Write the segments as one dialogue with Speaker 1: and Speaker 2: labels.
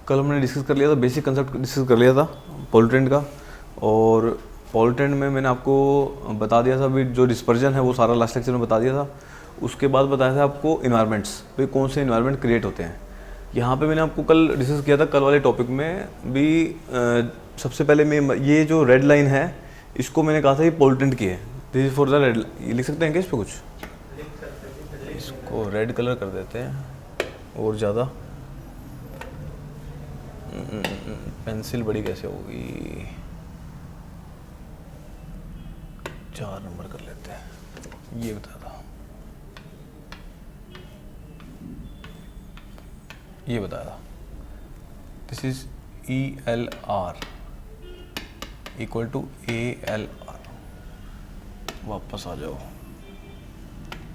Speaker 1: कल हमने डिस्कस कर लिया था, बेसिक कंसेप्ट डिस्कस कर लिया था पोल्यूटेंट का। और पोल्यूटेंट में मैंने आपको बता दिया था भी जो डिस्पर्जन है वो सारा लास्ट लेक्चर में बता दिया था। उसके बाद बताया था आपको इन्वायरमेंट्स, भाई कौन से इन्वायरमेंट क्रिएट होते हैं। यहाँ पे मैंने आपको कल डिस्कस किया था, कल वाले टॉपिक में भी सबसे पहले मैं ये जो रेड लाइन है इसको मैंने कहा था ये पोल्यूटेंट की है। This is for the red, ये लिख सकते हैं क्या इस पर कुछ? इसको रेड कलर कर देते हैं और ज़्यादा। पेंसिल बड़ी कैसे होगी, 4 नंबर कर लेते हैं। ये बता था, ये बताया था this is ELR equal to ALR। वापस आ जाओ,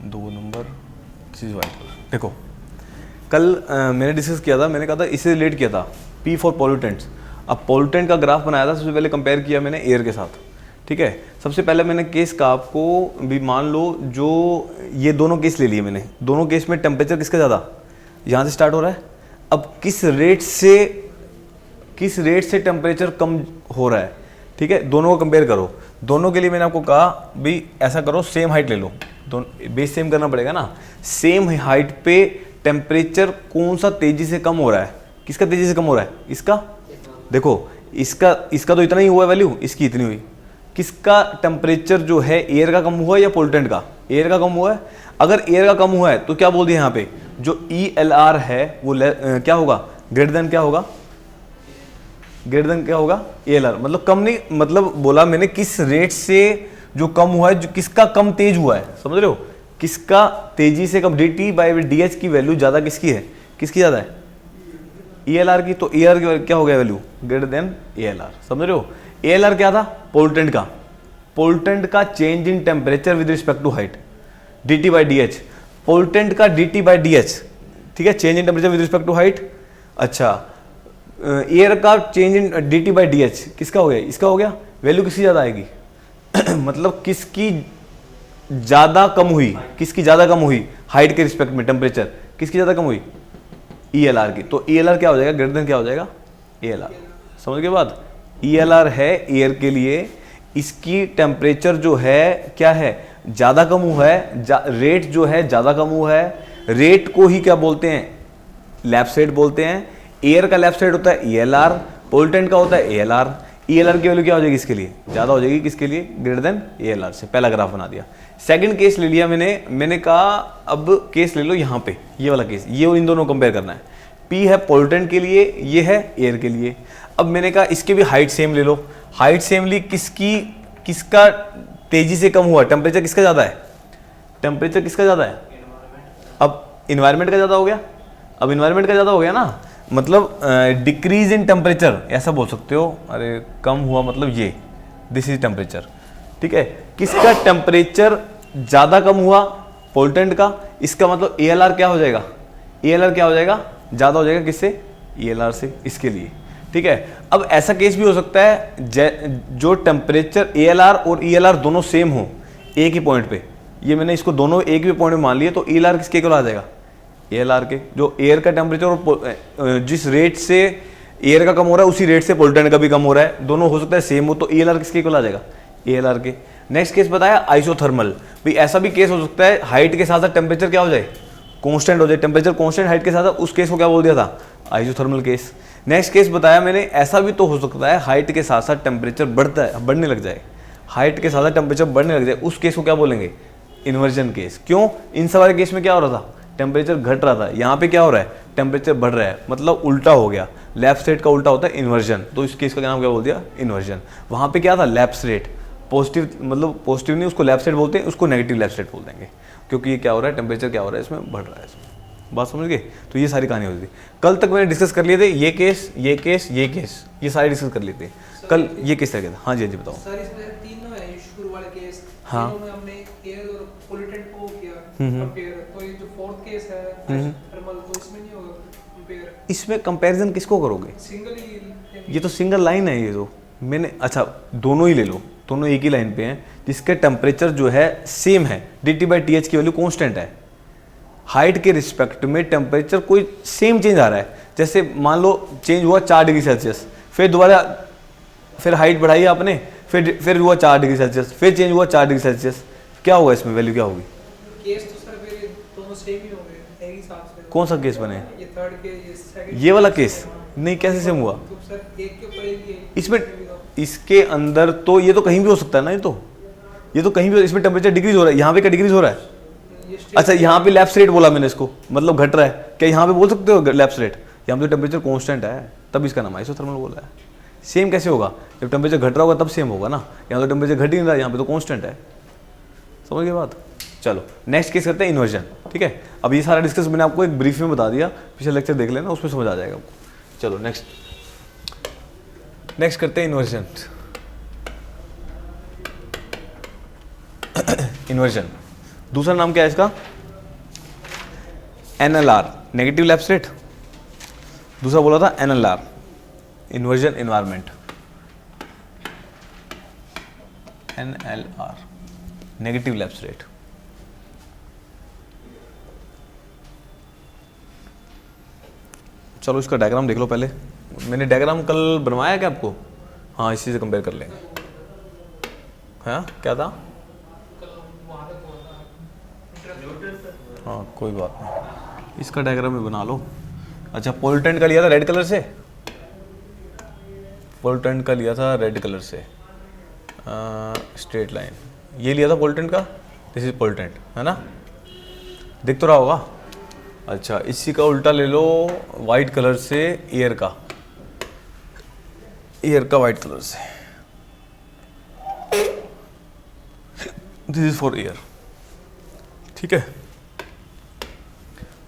Speaker 1: 2 number, this is white colour. देखो कल मैंने डिस्कस किया था, मैंने कहा था इससे रिलेट किया था P फॉर पॉल्यूटेंट्स। अब पॉल्यूटेंट का ग्राफ बनाया था, सबसे पहले कंपेयर किया मैंने एयर के साथ, ठीक है। सबसे पहले मैंने केस का आपको भी मान लो, जो ये दोनों केस ले लिए मैंने, दोनों केस में टेम्परेचर किसका ज़्यादा, यहाँ से स्टार्ट हो रहा है। अब किस रेट से टेम्परेचर कम हो रहा है, ठीक है, दोनों को कंपेयर करो। दोनों के लिए मैंने आपको कहा भी ऐसा करो, सेम हाइट ले लो, दोनों बेस सेम करना पड़ेगा ना। सेम हाइट पे टेम्परेचर कौन सा तेजी से कम हो रहा है, किसका तेजी से कम हो रहा है, इसका। देखो इसका तो इतना ही हुआ वैल्यू, इसकी इतनी हुई। किसका टेम्परेचर जो है एयर का कम हुआ है या पोल्यूटेंट का? एयर का कम हुआ है। अगर एयर का कम हुआ है तो क्या बोल दिया यहाँ पे, जो ELR है वो क्या होगा, ग्रेटर देन क्या होगा, ग्रेटर देन क्या होगा ALR। मतलब कम नहीं, मतलब बोला मैंने किस रेट से जो कम हुआ है, जो किसका कम तेज हुआ है, समझ रहे हो, किसका तेजी से कम। DT/DH की वैल्यू ज्यादा किसकी है, किसकी ज्यादा है, ELR की। तो ELR की क्या हो गया वैल्यू, ग्रेटर देन ALR, समझ रहे हो। ALR क्या था, पोल्यूटेंट का change in temperature with respect to height, DT/DH। Pollutant का DT/DH, ठीक है, change in temperature with respect to height. अच्छा, एयर का चेंज इन DT/DH किसका हो गया, इसका हो गया। वैल्यू किसकी ज्यादा आएगी मतलब किसकी ज्यादा कम हुई, किसकी ज्यादा कम हुई हाइट के रिस्पेक्ट में, टेम्परेचर किसकी ज्यादा कम हुई, ELR की। तो ELR क्या हो जाएगा, ग्रेटर देन क्या हो जाएगा, ALR। समझ गए बात। ELR है एयर के लिए, इसकी टेम्परेचर जो है क्या है, ज्यादा कम हुआ है, रेट जो है ज्यादा कम हुआ है। रेट को ही क्या बोलते हैं, लैप्स रेट बोलते हैं। एयर का लैप्स रेट होता है ELR, पोल्यूटेंट का होता है ALR। ELR की वैल्यू क्या हो जाएगी इसके लिए, ज्यादा हो जाएगी, किसके लिए, ग्रेटर देन ALR से। पहला ग्राफ बना दिया। सेकंड केस ले लिया मैंने कहा अब केस ले लो यहाँ पे, ये वाला केस, ये इन दोनों कंपेयर करना है। P है पोल्यूटेंट के लिए, ये है एयर के लिए। अब मैंने कहा इसके भी हाइट सेम ले लो। हाइट सेम ली, किसका तेजी से कम हुआ, टेम्परेचर किसका ज्यादा है, टेम्परेचर किसका ज्यादा है। अब इन्वायरमेंट का ज्यादा हो गया, अब इन्वायरमेंट का ज्यादा हो गया ना, मतलब डिक्रीज इन टेम्परेचर ऐसा बोल सकते हो। अरे कम हुआ मतलब ये, दिस इज टेम्परेचर, ठीक है। किसका टेम्परेचर ज्यादा कम हुआ, पोल्यूटेंट का। इसका मतलब ALR क्या हो जाएगा, ALR क्या हो जाएगा, ज्यादा हो जाएगा किससे, ELR से, इसके लिए, ठीक है। अब ऐसा केस भी हो सकता है जो टेम्परेचर ALR और ELR दोनों सेम हो एक ही पॉइंट पे। ये मैंने इसको दोनों एक भी पॉइंट में मान लिए, तो ELR किसके इक्वल आ जाएगा, ALR के। जो एयर का टेम्परेचर और जिस रेट से एयर का कम हो रहा है उसी रेट से पोल्यूटेंट का भी कम हो रहा है, दोनों हो सकता है सेम हो, तो ELR किसके इक्वल आ जाएगा, ALR के। नेक्स्ट केस बताया आइसोथर्मल, भाई ऐसा भी केस हो सकता है हाइट के साथ साथ टेम्परेचर क्या हो जाए, कांस्टेंट हो जाए, टेम्परेचर कांस्टेंट हाइट के साथ, उस केस को क्या बोल दिया था, आइसोथर्मल केस। नेक्स्ट केस बताया मैंने, ऐसा भी तो हो सकता है हाइट के साथ साथ टेम्परेचर बढ़ने लग जाए, हाइट के साथ साथ टेम्परेचर बढ़ने लग जाए, उस केस को क्या बोलेंगे, इन्वर्जन केस। क्यों, इन सारे केस में क्या हो रहा था, टेम्परेचर घट रहा था, यहाँ पे क्या हो रहा है, टेम्परेचर बढ़ रहा है, मतलब उल्टा हो गया। लैप्स रेट का उल्टा होता है इन्वर्जन, तो इस केस का नाम क्या बोल दिया, इन्वर्जन। वहाँ पे क्या था, लैप्स रेट, पॉजिटिव, मतलब पॉजिटिव नहीं, उसको लैप्स रेट बोलते हैं, उसको नेगेटिव लैप्स रेट बोल देंगे, क्योंकि ये क्या हो रहा है, टेम्परेचर क्या हो रहा है, इसमें बढ़ रहा है, इसमें। बात समझ गए। तो ये सारी कहानी होती थी। कल तक मैंने डिस्कस कर लिए थे, ये केस, ये केस, ये केस, ये सारे डिस्कस कर लिए थे कल। ये केस क्या था, हाँ जी, हाँ जी बताओ
Speaker 2: सर। इसमें तीनों है शुरू वाले केस,
Speaker 1: हाँ,
Speaker 2: तीनों में हमने एयर और पोल्यूटेंट को किया कंपेयर। तो ये जो फोर्थ केस है थर्मल, तो इसमें नहीं होगा कंपेयर।
Speaker 1: इसमें कंपैरिजन किसको करोगे,
Speaker 2: सिंगल ही,
Speaker 1: ये तो सिंगल लाइन है ये तो मैंने। अच्छा दोनों ही ले लो, दोनों एक ही लाइन पे हैं, जिसके टेम्परेचर जो है सेम है, DT/TH की वैल्यू कांस्टेंट है, हाइट के रिस्पेक्ट में टेम्परेचर कोई सेम चेंज आ रहा है, जैसे मान लो चेंज हुआ 4 डिग्री सेल्सियस, फिर दोबारा फिर हाइट बढ़ाई आपने, फिर हुआ 4 डिग्री सेल्सियस, फिर चेंज हुआ 4 डिग्री सेल्सियस, क्या होगा इसमें, वैल्यू क्या होगी?
Speaker 2: केस तो सर मेरे दोनों सेम ही हो गए एक ही हिसाब से।
Speaker 1: कौन सा केस बने?
Speaker 2: ये थर्ड के, ये सेकंड,
Speaker 1: ये वाला केस नहीं, कैसे सेम हुआ?
Speaker 2: तो सर एक के ऊपर एक ही है।
Speaker 1: इसमें इसके अंदर तो ये तो कहीं भी हो सकता है ना, ये तो कहीं भी, इसमें टेम्परेचर डिक्रीज हो रहा है, यहाँ पे क्या डिक्रीज हो रहा है?
Speaker 2: ये स्टेट
Speaker 1: अच्छा यहाँ पे लैप्स रेट बोला मैंने इसको, मतलब घट रहा है, क्या यहाँ पे बोल सकते हो लैप्स रेट? यहाँ पे तो टेम्परेचर कांस्टेंट है, तब इसका नाम आइसोथर्मल बोला है। सेम कैसे होगा? जब टेम्परेचर घट रहा होगा तब सेम होगा ना, यहाँ तो टेम्परेचर घट ही नहीं रहा, यहाँ पे तो कांस्टेंट है। समझ गए बात? चलो नेक्स्ट केस करते हैं इन्वर्जन, ठीक है। अब ये सारा डिस्कस मैंने आपको एक ब्रीफ में बता दिया, पिछले लेक्चर देख लेना, उसमें समझ आ जाएगा आपको। चलो नेक्स्ट करते हैं इन्वर्जन। इन्वर्जन दूसरा नाम क्या है इसका? NLR, negative lapse rate. दूसरा बोला था NLR, inversion environment. NLR, negative lapse rate. चलो इसका डायग्राम देख लो पहले, मैंने डायग्राम कल बनवाया क्या आपको? हाँ, इसी से कंपेयर कर लेंगे। हाँ क्या था? हाँ कोई बात नहीं, इसका डायग्राम भी बना लो। अच्छा पोल्टेंट का लिया था रेड कलर से, पोल्टेंट का लिया था रेड कलर से, स्ट्रेट लाइन, ये लिया था पोल्टेंट का, दिस इज पोल्टेंट, है ना, दिख तो रहा होगा। अच्छा इसी का उल्टा ले लो वाइट कलर से, एयर का, एयर का वाइट कलर से, दिस इज फॉर एयर, ठीक है।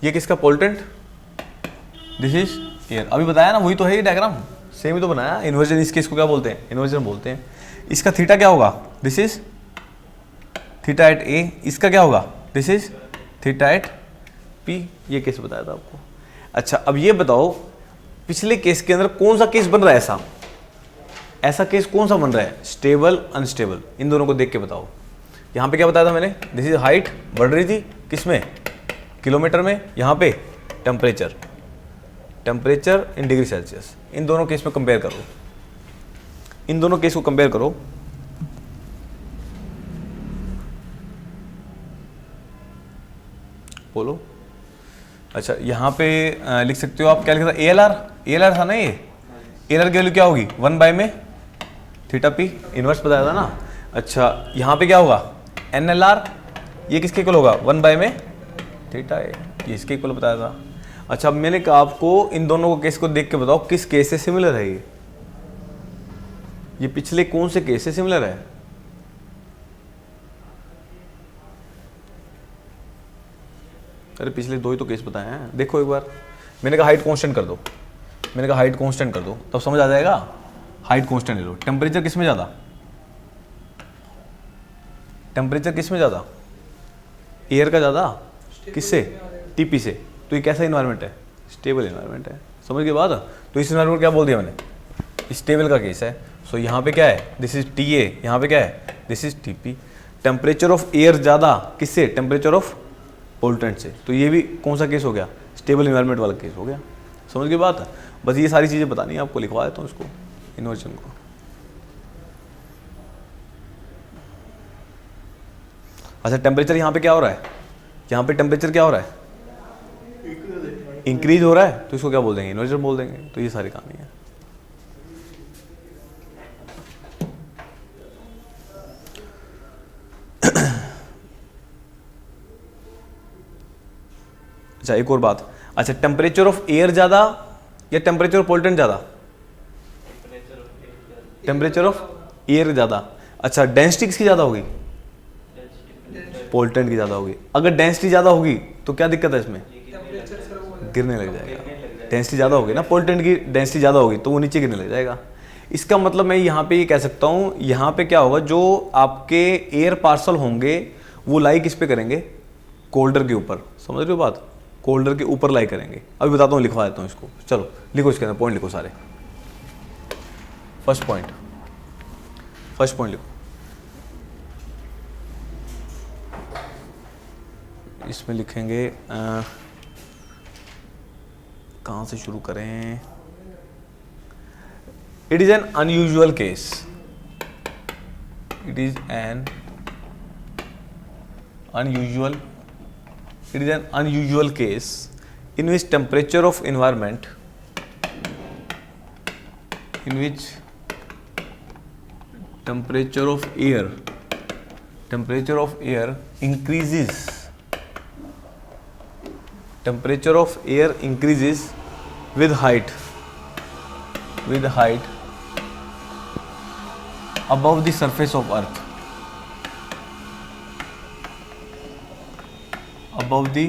Speaker 1: ये किसका? पोल्टेंट, दिस इज एयर। अभी बताया ना, वही तो है ये डायग्राम, सेम ही तो बनाया। इन्वर्जन, इस केस को क्या बोलते हैं? इन्वर्जन बोलते हैं। इसका थीटा क्या होगा? This is theta at A. इसका क्या होगा? This is theta at P. ये केस बताया था आपको। अच्छा अब ये बताओ, पिछले केस के अंदर कौन सा केस बन रहा है ऐसा? ऐसा केस कौन सा बन रहा है? स्टेबल, अनस्टेबल, इन दोनों को देख के बताओ। यहाँ पे क्या बताया था मैंने? दिस इज हाइट बढ़ रही थी, किसमें? किलोमीटर में। यहाँ पे temperature, temperature in degree Celsius. इन दोनों केस में कंपेयर करो, इन दोनों केस को कंपेयर करो। बोलो। अच्छा यहाँ पे लिख सकते हो आप, क्या लिखा था? ALR, ALR था ना ये। ALR की वैल्यू क्या होगी? 1 बाय में थीटा पी, इनवर्स बताया था ना। अच्छा यहाँ पे क्या होगा? NLR, ये किसके इक्वल होगा? 1 बाय में थीटा ए, ये इसके इक्वल बताया था। अच्छा अब मैंने कहा आपको इन दोनों को केस को देख के बताओ किस केस से सिमिलर है ये पिछले कौन से केस से सिमिलर है? अरे पिछले दो ही तो केस बताए हैं, देखो एक बार। मैंने कहा हाइट कांस्टेंट कर दो, मैंने कहा हाइट कांस्टेंट कर दो, तब समझ आ जाएगा। हाइट कांस्टेंट ले लो। टेम्परेचर किस में ज़्यादा? टेम्परेचर किस में ज़्यादा? एयर का ज़्यादा, किससे? टीपी से। तो ये कैसा इन्वायरमेंट है? स्टेबल इन्वायरमेंट है। समझ के बाद तो इस इन्वायरमेंट क्या बोल दिया मैंने? स्टेबल का केस है। सो यहाँ पे क्या है? दिस इज टी ए, यहाँ पे क्या है? This is TP. Temperature of air ज़्यादा किससे? टेम्परेचर ऑफ पोल्टेंट से। तो ये भी कौन सा केस हो गया? स्टेबल इन्वायरमेंट वाला केस हो गया। समझ के बात? बस ये सारी चीज़ें बतानी है आपको, लिखवा देता हूँ इसको, इन्वर्जन को। अच्छा टेम्परेचर यहाँ पे क्या हो रहा है? यहाँ पे टेम्परेचर क्या हो रहा है? इंक्रीज हो रहा है, तो इसको क्या बोल देंगे? इन्वर्जन बोल देंगे। तो ये सारी कहानी है। अच्छा एक और बात, अच्छा टेम्परेचर ऑफ एयर ज्यादा या टेम्परेचर ऑफ पोल्टेंट ज्यादा? टेम्परेचर ऑफ एयर ज्यादा। अच्छा डेंसिटी किसकी ज्यादा होगी? पोल्टेंट की ज्यादा होगी। अगर डेंसिटी ज्यादा होगी तो क्या दिक्कत है इसमें? गिरने लग जाएगा। डेंसिटी ज्यादा होगी ना, पोल्टेंट की डेंसिटी ज्यादा होगी तो वो नीचे गिरने लग जाएगा। इसका मतलब मैं यहाँ पे ये कह सकता हूँ, यहाँ पे क्या होगा, जो आपके एयर पार्सल होंगे वो लाई किस पे करेंगे? कोल्डर के ऊपर। समझ रहे हो बात? कोल्डर के ऊपर लाई करेंगे। अभी बताता हूँ, लिखवा देता हूँ इसको। चलो लिखो, इसके अंदर पॉइंट लिखो सारे। फर्स्ट पॉइंट लिखो, इसमें लिखेंगे कहाँ से शुरू करें? It is an unusual case, it is an unusual, it is an unusual case in which temperature of environment, in which temperature of air increases, temperature of air increases with height above the surface of earth, above the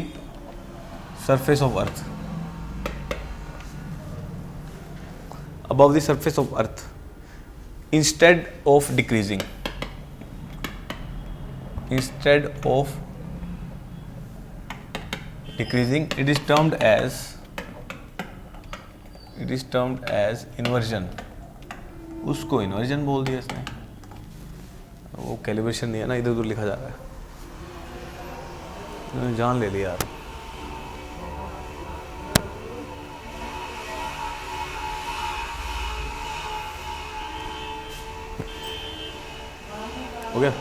Speaker 1: surface of earth, above the surface of earth, instead of decreasing, instead of decreasing, it is termed as inversion. उसको inversion बोल दिया इसने, वो calibration नहीं है ना, इधर उधर लिखा जा रहा है, जान ले लिया यार। हो गया?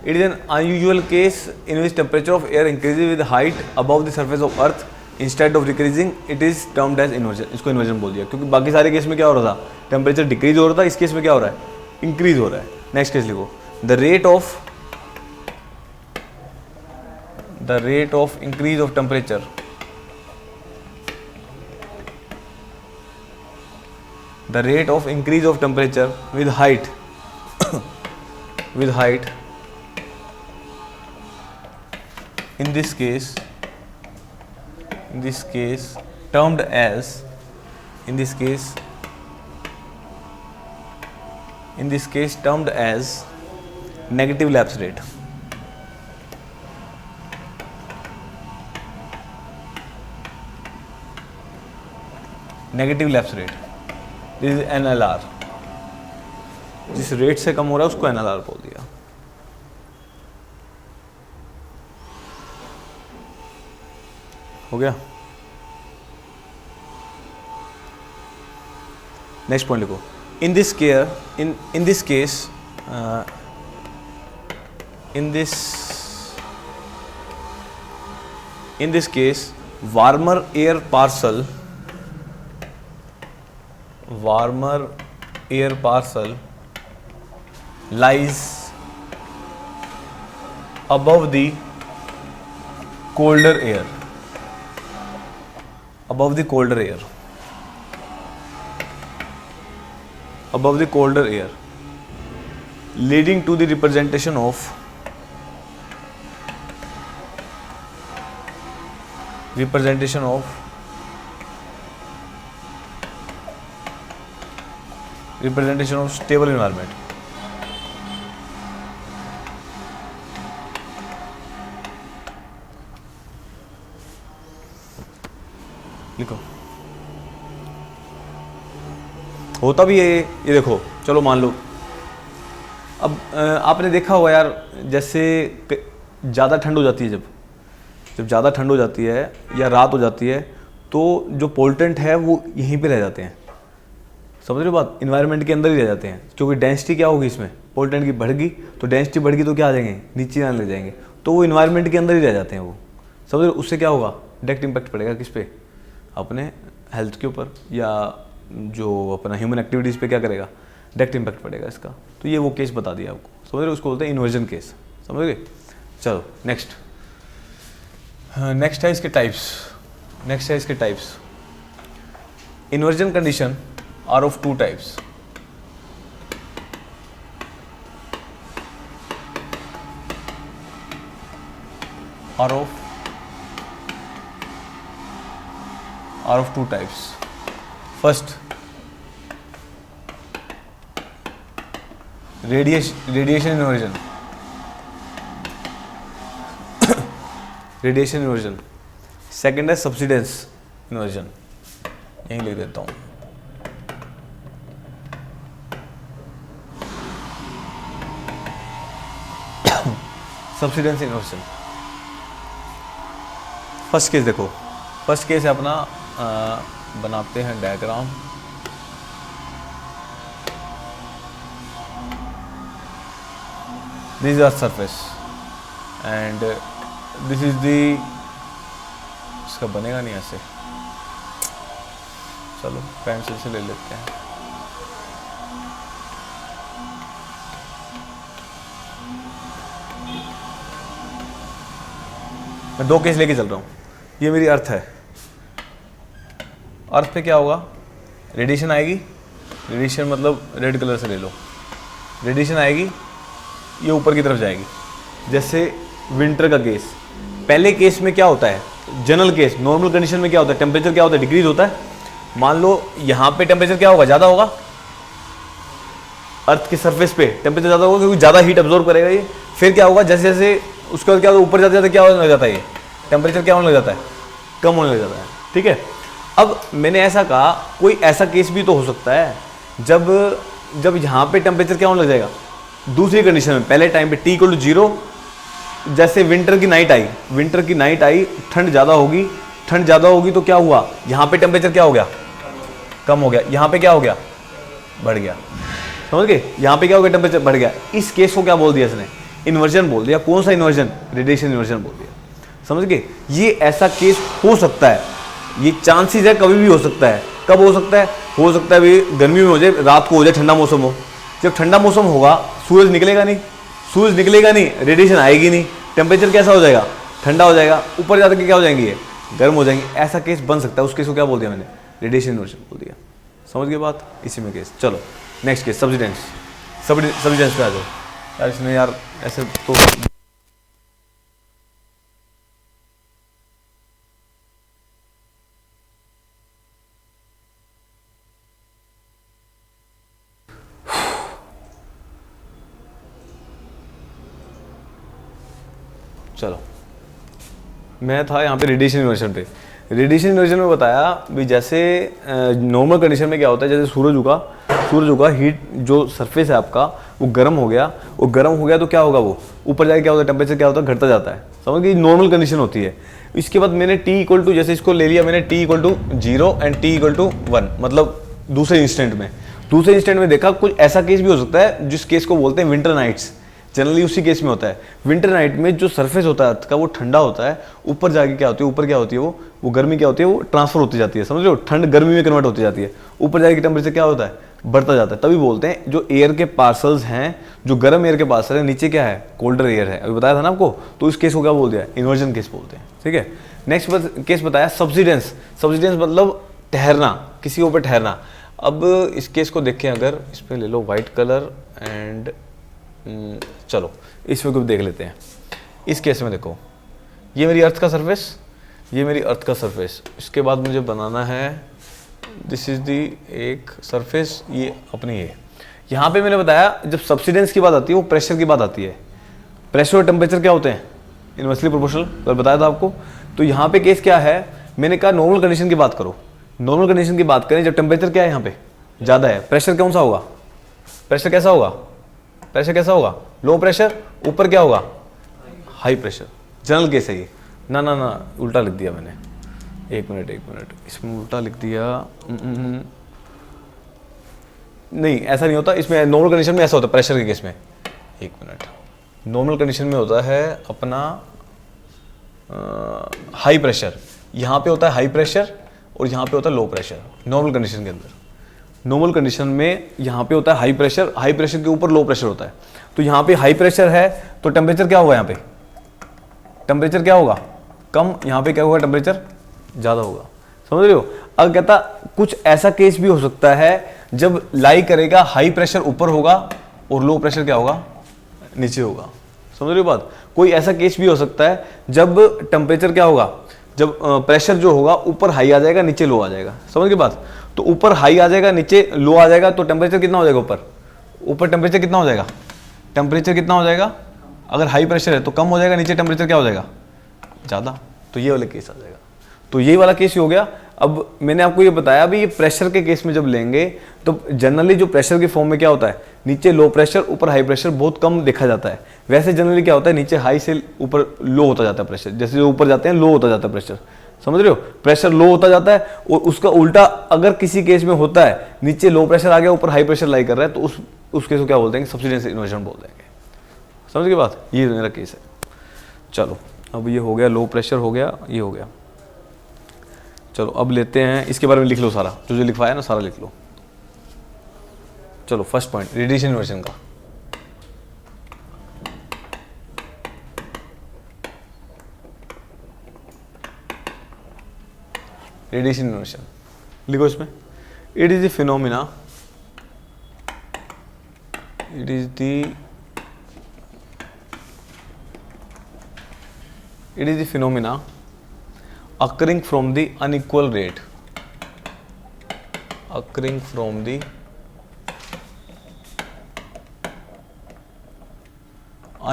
Speaker 1: It is an unusual case in which temperature of air increases with height above the surface of earth instead of decreasing. It is termed as inversion. इसको inversion बोल दिया, क्योंकि बाकी सारे केस में क्या हो रहा था, टेम्परेचर डिक्रीज हो रहा था, इस केस में क्या हो रहा है, इंक्रीज हो रहा है। नेक्स्ट केस लिखो, the rate of increase of temperature, the rate of increase of temperature with height in this case termed as negative lapse rate. Negative lapse rate, this is NLR। जिस rate से कम हो रहा है उसको NLR बोल दिया। हो गया? नेक्स्ट पॉइंट लिखो, in this case warmer air parcel lies above the colder air, leading to the representation of stable environment। लिखो, होता भी है ये देखो, चलो मान लो अब आपने देखा होगा यार, जैसे ज़्यादा ठंड हो जाती है, जब ज़्यादा ठंड हो जाती है या रात हो जाती है, तो जो पोल्टेंट है वो यहीं पे रह जाते हैं, समझ रहे हो बात, इन्वायरमेंट के अंदर ही रह जाते हैं, क्योंकि डेंसिटी क्या होगी इसमें, पोल्यूटेंट की बढ़ेगी, तो डेंसिटी बढ़ेगी तो क्या आ जाएंगे, नीचे आने लग जाएंगे, तो वो इन्वायरमेंट के अंदर ही रह जाते हैं वो। समझ रहे हो, उससे क्या होगा, डायरेक्ट इम्पैक्ट पड़ेगा किस पे, अपने हेल्थ के ऊपर, या जो अपना ह्यूमन एक्टिविटीज़ पे क्या करेगा, डायरेक्ट इम्पैक्ट पड़ेगा इसका। तो ये वो केस बता दिया आपको, समझ रहे हो, उसको बोलते हैं इन्वर्जन केस। समझ गए। चलो नेक्स्ट है इसके types. Inversion condition are of 2 types. are of 2 types. First, radiation inversion. Radiation inversion. Second है subsidence inversion. यहीं लिख देता हूँ। subsidence inversion. फर्स्ट केस देखो, फर्स्ट केस है अपना, बनाते हैं diagram. This is earth surface and this is the, इसका बनेगा नहीं ऐसे, चलो पेंसिल से ले लेते हैं। मैं 2 केस लेके चल रहा हूँ। ये मेरी अर्थ है, अर्थ पे क्या होगा, रेडिएशन आएगी, रेडिएशन मतलब रेड कलर से ले लो, रेडिएशन आएगी, ये ऊपर की तरफ जाएगी। जैसे विंटर का केस, पहले केस में क्या होता है, जनरल केस, नॉर्मल कंडीशन में क्या होता है, टेम्परेचर क्या होता है, डिक्रीज होता है। मान लो यहाँ पे टेम्परेचर क्या होगा, ज़्यादा होगा, अर्थ के सरफेस पे टेम्परेचर ज़्यादा होगा क्योंकि ज़्यादा हीट अब्जॉर्ब करेगा ये। फिर क्या होगा, जैसे जैसे उसके बाद क्या होगा, ऊपर जाते जाते क्या होने लग जाता है, ये टेम्परेचर क्या होने लग जाता है, कम होने लग जाता है। ठीक है, अब मैंने ऐसा कहा, कोई ऐसा केस भी तो हो सकता है जब यहाँ पे टेम्परेचर क्या होने लग जाएगा, दूसरी कंडीशन में, पहले टाइम पे t = 0, जैसे विंटर की नाइट आई, ठंड ज़्यादा होगी तो क्या हुआ, यहाँ पे टेम्परेचर क्या हो गया, कम हो गया, यहाँ पे क्या हो गया, बढ़ गया। समझ गए, यहाँ पे क्या हो गया, टेम्परेचर बढ़ गया। इस केस को क्या बोल दिया इसने, इन्वर्जन बोल दिया। कौन सा इन्वर्जन, रेडिएशन इन्वर्जन बोल दिया। समझ गए, ये ऐसा केस हो सकता है, ये चांसेस है, कभी भी हो सकता है। कब हो सकता है भाई, गर्मी में हो जाए, रात को हो जाए, ठंडा मौसम हो। जब ठंडा मौसम होगा, सूरज निकलेगा नहीं, रेडिएशन आएगी नहीं, टेम्परेचर कैसा हो जाएगा, ठंडा हो जाएगा, ऊपर जाकर के क्या हो जाएंगे, ये गर्म हो जाएंगे। ऐसा केस बन सकता है, उस केस को क्या बोल दिया मैंने, रेडिएशन इन्वर्जन बोल दिया। समझ गए बात, इसी में केस। चलो नेक्स्ट केस, सब्सिडेंस पे आ जाओ। यार इसने यार ऐसे तो चलो, मैं था यहाँ पे रेडिएशन इन्वर्जन पे। रेडिएशन इन्वर्जन में बताया भी, जैसे नॉर्मल कंडीशन में क्या होता है, जैसे सूरज उगा, हीट जो सरफेस है आपका वो गर्म हो गया, तो क्या होगा, वो ऊपर जाके क्या होता है, टेम्परेचर क्या होता है, घटता जाता है। समझ गए, नॉर्मल कंडीशन होती है। इसके बाद मैंने t जैसे इसको ले लिया मैंने, t = 0 एंड t = 1, मतलब दूसरे इंस्टेंट में देखा कुछ ऐसा केस भी हो सकता है, जिस केस को बोलते हैं विंटर नाइट्स। जनरली उसी केस में होता है, विंटर नाइट में जो सरफेस होता है अर्थ का वो ठंडा होता है, ऊपर जाके क्या होती है, ऊपर क्या होती है, वो गर्मी क्या होती है, वो ट्रांसफर होती जाती है। समझ लो, ठंड गर्मी में कन्वर्ट होती जाती है, ऊपर जाके टेम्परेचर क्या होता है, बढ़ता जाता है। तभी बोलते हैं जो एयर के पार्सल्स हैं, जो गर्म एयर के पार्सल है, नीचे क्या है, कोल्डर एयर है। अभी बताया था ना आपको, तो इस केस को क्या बोल दिया, इन्वर्जन केस बोलते हैं। ठीक है, नेक्स्ट केस बताया सब्सिडेंस मतलब ठहरना, किसी के ऊपर ठहरना। अब इस केस को देखें, अगर इस पर ले लो वाइट कलर एंड चलो इसमें कुछ देख लेते हैं। इस केस में देखो, ये मेरी अर्थ का सरफेस, इसके बाद मुझे बनाना है, दिस इज दी एक सरफेस, ये अपनी है। यहाँ पे मैंने बताया जब सब्सिडेंस की बात आती है वो प्रेशर की बात आती है। प्रेशर और टेम्परेचर क्या होते हैं, इनवर्सली प्रोपोर्शनल, कल बताया था आपको। तो यहाँ पे केस क्या है, मैंने कहा नॉर्मल कंडीशन की बात करो। नॉर्मल कंडीशन की बात करें, जब टेम्परेचर क्या है यहाँ पे ज़्यादा है, प्रेशर कौन सा होगा, प्रेशर कैसा होगा, लो प्रेशर, ऊपर क्या होगा, हाई प्रेशर। जनरल केस है ये। ना उल्टा लिख दिया मैंने, एक मिनट, इसमें उल्टा लिख दिया। नहीं ऐसा नहीं होता इसमें। नॉर्मल कंडीशन में ऐसा होता है प्रेशर के केस में, एक मिनट, नॉर्मल कंडीशन में होता है अपना हाई प्रेशर, यहाँ पे होता है हाई प्रेशर और यहाँ पे होता है लो प्रेशर नॉर्मल कंडीशन के अंदर। नॉर्मल कंडीशन में यहाँ पे होता है हाई प्रेशर के ऊपर लो प्रेशर होता है। तो यहाँ पे हाई प्रेशर है तो टेम्परेचर क्या होगा, यहाँ पे टेम्परेचर क्या होगा कम, यहाँ पे क्या होगा टेम्परेचर ज़्यादा होगा। समझ रहे हो। अब कहता कुछ ऐसा केस भी हो सकता है जब लाई करेगा हाई प्रेशर ऊपर होगा और लो प्रेशर क्या होगा नीचे होगा। समझ रहे हो बात। कोई ऐसा केस भी हो सकता है जब टेम्परेचर क्या होगा, जब प्रेशर जो होगा ऊपर हाई आ जाएगा नीचे लो आ जाएगा। समझ गए बात। तो ऊपर हाई आ जाएगा नीचे लो आ जाएगा तो टेम्परेचर कितना हो जाएगा, ऊपर टेम्परेचर कितना हो जाएगा, टेम्परेचर कितना हो जाएगा, अगर हाई प्रेशर है तो कम हो जाएगा, नीचे टेम्परेचर क्या हो जाएगा ज़्यादा। तो ये वाला केस आ जाएगा। तो ये वाला केस ही हो गया। अब मैंने आपको ये बताया भी ये प्रेशर के केस में जब लेंगे तो जनरली जो प्रेशर के फॉर्म में क्या होता है, नीचे लो प्रेशर ऊपर हाई प्रेशर बहुत कम देखा जाता है। वैसे जनरली क्या होता है नीचे हाई से ऊपर लो होता जाता है प्रेशर, जैसे जो ऊपर जाते हैं लो होता जाता है प्रेशर। समझ रहे हो। प्रेशर लो होता जाता है और उसका उल्टा अगर किसी केस में होता है नीचे लो प्रेशर आ गया ऊपर हाई प्रेशर लाई कर रहा है तो उस केस को क्या बोलते हैं, सब्सिडेंस इन्वर्जन बोल देंगे। समझ गए बात। ये मेरा केस है। चलो अब ये हो गया, लो प्रेशर हो गया, ये हो गया। चलो अब लेते हैं इसके बारे में लिख लो सारा, जो जो लिखवाया ना सारा लिख लो। चलो फर्स्ट पॉइंट रेडिएशन इन्वर्जन का। रेडिएशन इन्वर्जन लिखो इसमें। It is the phenomena, it is the phenomena occurring from the unequal rate, occurring from the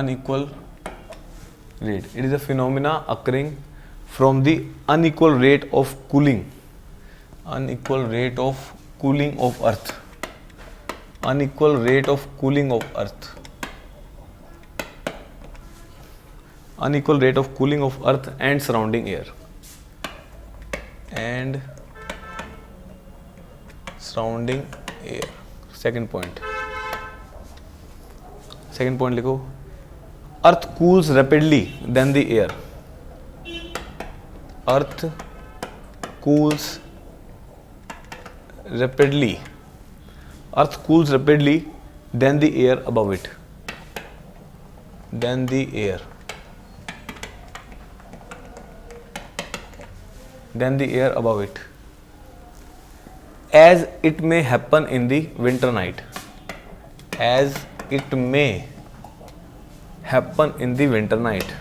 Speaker 1: unequal rate. It is a phenomena occurring from the unequal rate of cooling, unequal rate of cooling of earth, unequal rate of cooling of earth, unequal rate of cooling of earth and surrounding air, and surrounding air. Second point लिखो। Earth cools rapidly than the air, Earth cools rapidly, Earth cools rapidly than the air above it, than the air, than the air above it, as it may happen in the winter night, as it may happen in the winter night,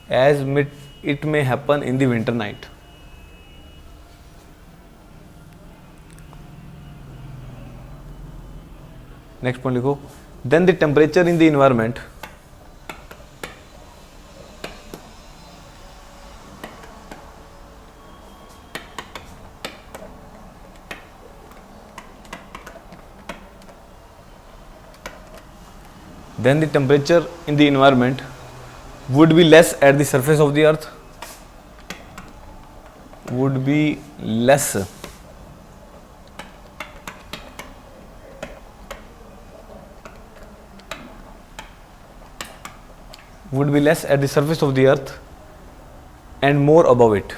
Speaker 1: as it may happen in the winter night. Next point लिखो। Then the temperature in the environment, then the temperature in the environment would be less at the surface of the earth, would be less at the surface of the earth and more above it,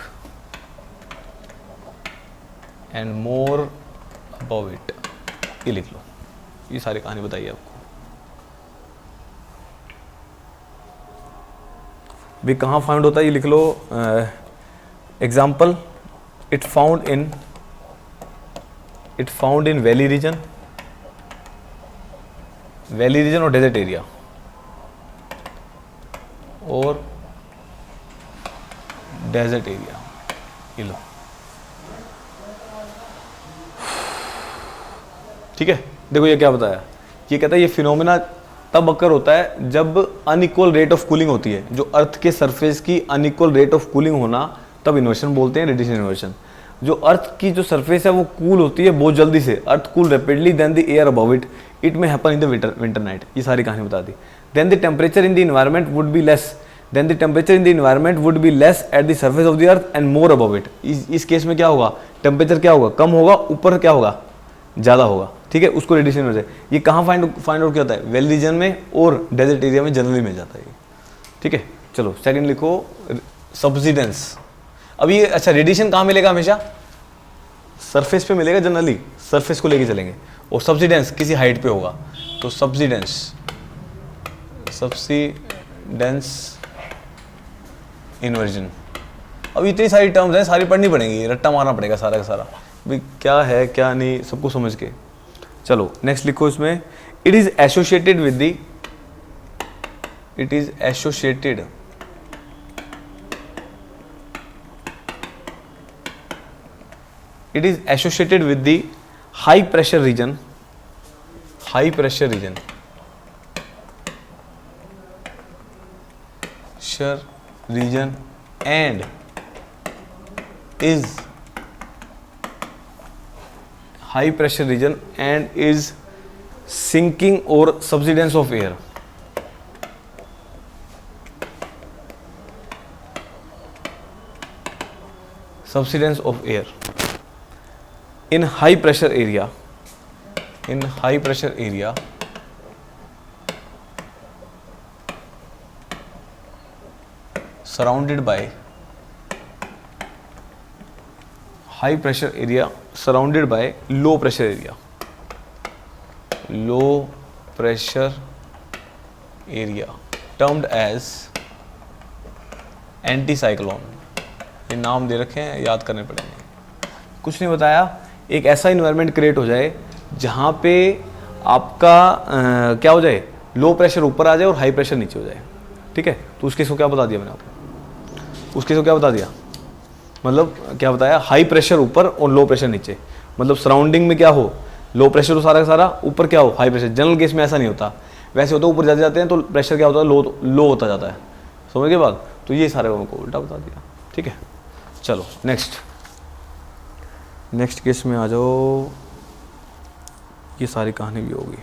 Speaker 1: and more above it. ये लिख लो, ये सारी कहानी बताइए आपको। भी कहाँ found होता है ये लिख लो। Example, it found in valley region और डेजर्ट एरिया, और डेजर्ट एरिया। ये लो, ठीक है। देखो ये क्या बताया, ये कहता है ये फिनोमिना तब अकर होता है जब अनइक्वल रेट ऑफ कूलिंग होती है, जो अर्थ के सरफेस की अनइक्वल रेट ऑफ कूलिंग होना, तब इन्वर्जन बोलते हैं, रेडिएशन इन्वर्जन। जो अर्थ की जो सरफेस है वो कूल होती है बहुत जल्दी से, earth cool rapidly than the air above it, it में happen in the winter night. ये सारी कहानी बता दी। Then the temperature in the environment would be less than the temperature in the environment would be less at the surface of the earth and more above it. इस case में क्या होगा, temperature क्या होगा, कम होगा, ऊपर क्या होगा, ज़्यादा होगा। ठीक है, उसको रेडिएशन हो जाए। ये कहाँ फाइंड आउट किया होता है, वैली रीजन में और डेजर्ट एरिया में जनरली मिल जाता है। ठीक है, चलो सेकंड लिखो, सब्सिडेंस। अब ये अच्छा, रेडिएशन कहाँ मिलेगा, हमेशा सरफेस पे मिलेगा, जनरली सरफेस को लेके चलेंगे, और सब्सिडेंस किसी हाइट पे होगा। तो सब्सिडेंस इन्वर्जन। अब इतनी सारी टर्म्स हैं, सारी पढ़नी पड़ेंगी, रट्टा मारना पड़ेगा सारा का सारा, भाई क्या है क्या नहीं सबको समझ के। चलो नेक्स्ट लिखो इसमें, it is associated with the, it is associated with the high pressure region and is high pressure region and is sinking or subsidence of air। subsidence of air in high pressure area, surrounded by high pressure area surrounded by low pressure area, termed as anticyclone। ये नाम दे रखे हैं, याद करने पड़ेंगे। कुछ नहीं बताया, एक ऐसा इन्वायरमेंट क्रिएट हो जाए जहाँ पे आपका क्या हो जाए, लो प्रेशर ऊपर आ जाए और हाई प्रेशर नीचे हो जाए। ठीक है, तो उसके को क्या बता दिया मैंने आपको, उसके को क्या बता दिया, मतलब क्या बताया, हाई प्रेशर ऊपर और लो प्रेशर नीचे। मतलब सराउंडिंग में क्या हो, लो प्रेशर हो सारा का सारा, ऊपर क्या हो, हाई प्रेशर। जनरल केस में ऐसा नहीं होता, वैसे होता है ऊपर जाते हैं तो प्रेशर क्या होता है, लो होता जाता है। समझ के बाद, तो ये सारे को उल्टा बता दिया। ठीक है, चलो नेक्स्ट केस में आ जाओ, ये सारी कहानी भी होगी।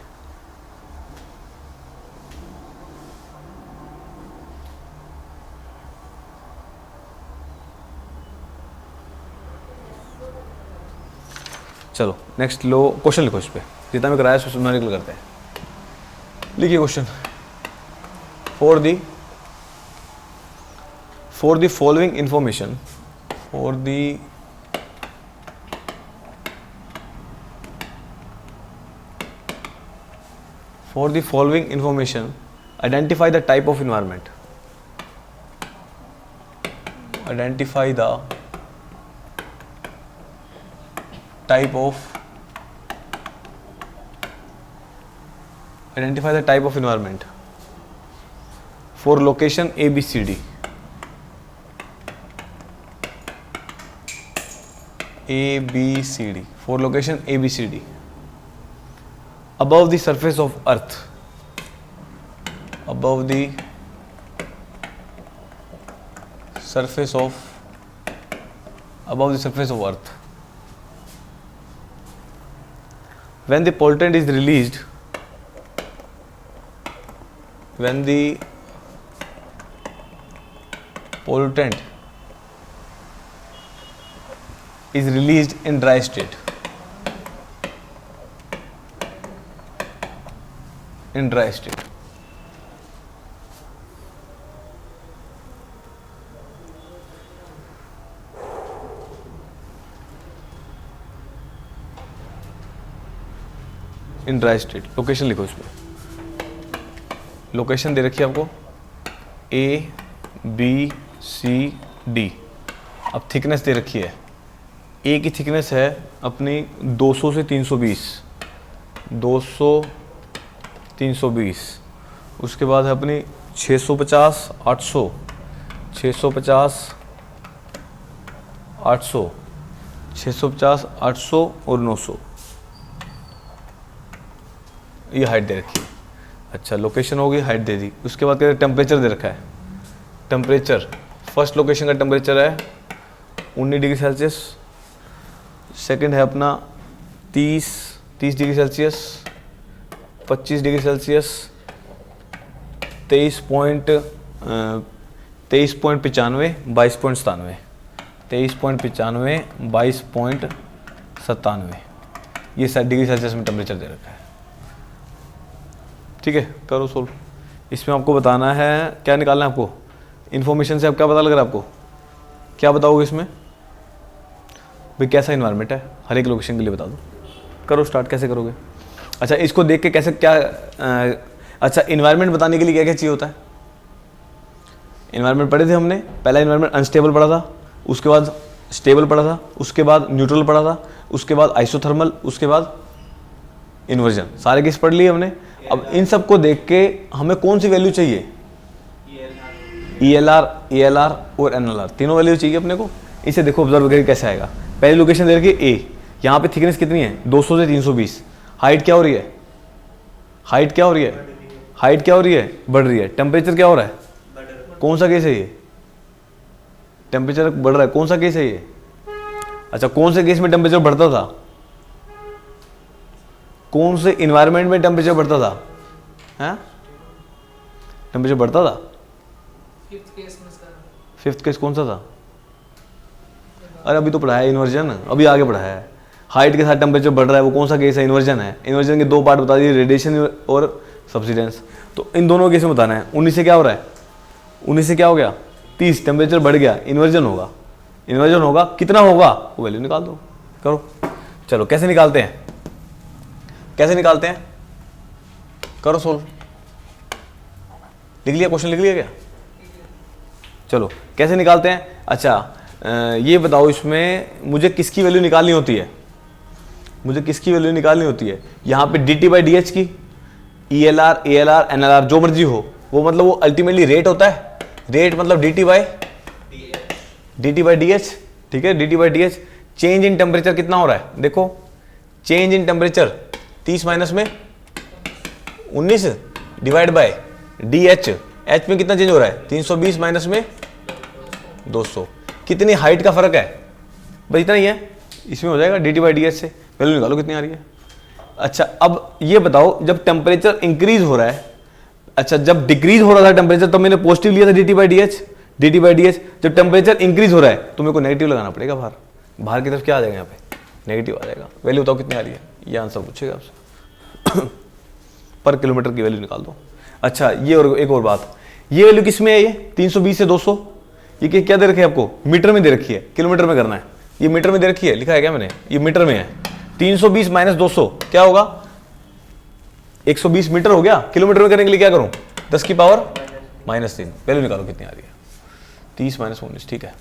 Speaker 1: चलो नेक्स्ट लो, क्वेश्चन लिखो इस पे, जितना भी कराया उसको न्यूमेरिकल करते हैं। लिखिए question, for the following information, identify the type of environment, identify the type of environment for location ABCD, for location ABCD above the surface of earth, above the surface of earth, when the pollutant is released, when the pollutant is released in dry state, in dry state, location लिखो इसमें, location दे रखी है आपको ABCD। अब thickness दे रखी है, ए की thickness है अपनी 200 से 320, 200-320। उसके बाद है अपनी 650-800, 650-800, 650-800 और 900, ये हाइट दे रखी है। अच्छा, लोकेशन होगी, हाइट दे दी। उसके बाद क्या टेम्परेचर दे रखा है, टेम्परेचर फर्स्ट लोकेशन का टेम्परेचर है 19 डिग्री सेल्सियस, सेकंड है अपना 30 डिग्री सेल्सियस, 25 डिग्री सेल्सियस, 23.95 22.97, 23.95 22.97, ये डिग्री सेल्सियस में टेम्परेचर दे रखा है। ठीक है, करो सोल्व। इसमें आपको बताना है, क्या निकालना है आपको, इन्फॉर्मेशन से अब क्या पता लग रहा है आपको, क्या बताओगे इसमें भाई कैसा इन्वायरमेंट है, हर एक लोकेशन के लिए बता दो। करो स्टार्ट, कैसे करोगे? अच्छा, इसको देख के कैसे क्या अच्छा, इन्वायरमेंट बताने के लिए क्या क्या चाहिए होता है? इन्वायरमेंट पढ़े थे हमने, पहला इन्वायरमेंट अनस्टेबल पढ़ा था, उसके बाद स्टेबल पढ़ा था, उसके बाद न्यूट्रल पढ़ा था, उसके बाद आइसोथर्मल, उसके बाद इन्वर्जन, सारे केस पढ़ लिए हमने। अब इन सब को देख के हमें कौन सी वैल्यू चाहिए? ELR, ALR और NLR, तीनों वैल्यू चाहिए अपने को। इसे देखो ऑब्जर्व करके कैसे आएगा। पहली लोकेशन दे रखी है A, यहाँ पे थिकनेस कितनी है 200 से 320, हाइट क्या हो रही है, हाइट क्या हो रही है, हाइट क्या हो रही है, बढ़ रही है। टेम्परेचर क्या हो रहा है, कौन सा केस है ये, टेम्परेचर बढ़ रहा है, कौन सा केस है ये? अच्छा, कौन से केस में टेम्परेचर बढ़ता था, कौन से इन्वायरमेंट में टेम्परेचर बढ़ता था, हैं टेम्परेचर बढ़ता था? फिफ्थ केस कौन सा था? अरे अभी तो पढ़ा है इन्वर्जन, अभी आगे पढ़ा है। हाइट के साथ टेम्परेचर बढ़ रहा है, वो कौन सा केस है, इन्वर्जन है। इन्वर्जन के दो पार्ट बता दिए, रेडिएशन और सब्सिडेंस। तो इन दोनों केस में बताना है। 19 से क्या हो रहा है, 19 से क्या हो गया 30, टेम्परेचर बढ़ गया, इन्वर्जन होगा। इन्वर्जन होगा, कितना होगा वो वैल्यू निकाल दो। करो, चलो कैसे निकालते हैं, कैसे निकालते हैं, करो सोल्व। लिख लिया, क्वेश्चन लिख लिया क्या? चलो कैसे निकालते हैं। अच्छा ये बताओ, इसमें मुझे किसकी वैल्यू निकालनी होती है, मुझे किसकी वैल्यू निकालनी होती है? यहाँ पे dt/dh की, ELR, ALR, NLR जो मर्जी हो, वो मतलब वो अल्टीमेटली रेट होता है। रेट मतलब dt/dh, ठीक है, dt/dh। चेंज इन टेम्परेचर कितना हो रहा है, देखो चेंज इन टेम्परेचर 30 माइनस में 19 डिवाइड बाय DH, H में कितना चेंज हो रहा है 320 माइनस में 200, कितनी हाइट का फर्क है भाई, इतना ही है। इसमें हो जाएगा dt/dh से, वैल्यू निकालो कितनी आ रही है। अच्छा अब ये बताओ, जब टेम्परेचर इंक्रीज हो रहा है, अच्छा जब डिक्रीज हो रहा था टेम्परेचर तो मैंने पॉजिटिव लिया था dt/dh, जब टेम्परेचर इंक्रीज हो रहा है तो मेरे को नेगेटिव लगाना पड़ेगा। बाहर बाहर की तरफ क्या आ जाएगा, यहाँ पे नेगेटिव आ जाएगा। वैल्यू बताओ कितनी आ रही है, ये आंसर पूछेगा आपसे। पर किलोमीटर की वैल्यू निकाल दो। अच्छा ये और एक और बात, ये वैल्यू किस में है, ये 320 से 200, ये क्या दे रखी है आपको, मीटर में दे रखी है, किलोमीटर में करना है। ये मीटर में दे रखी है, लिखा है क्या मैंने, ये मीटर में है। 320 माइनस 200 क्या होगा, 120 मीटर हो गया। किलोमीटर में करने के लिए क्या करूं, 10 की पावर -3। वैल्यू निकालो कितनी आ रही है, 30 माइनस 19, ठीक है।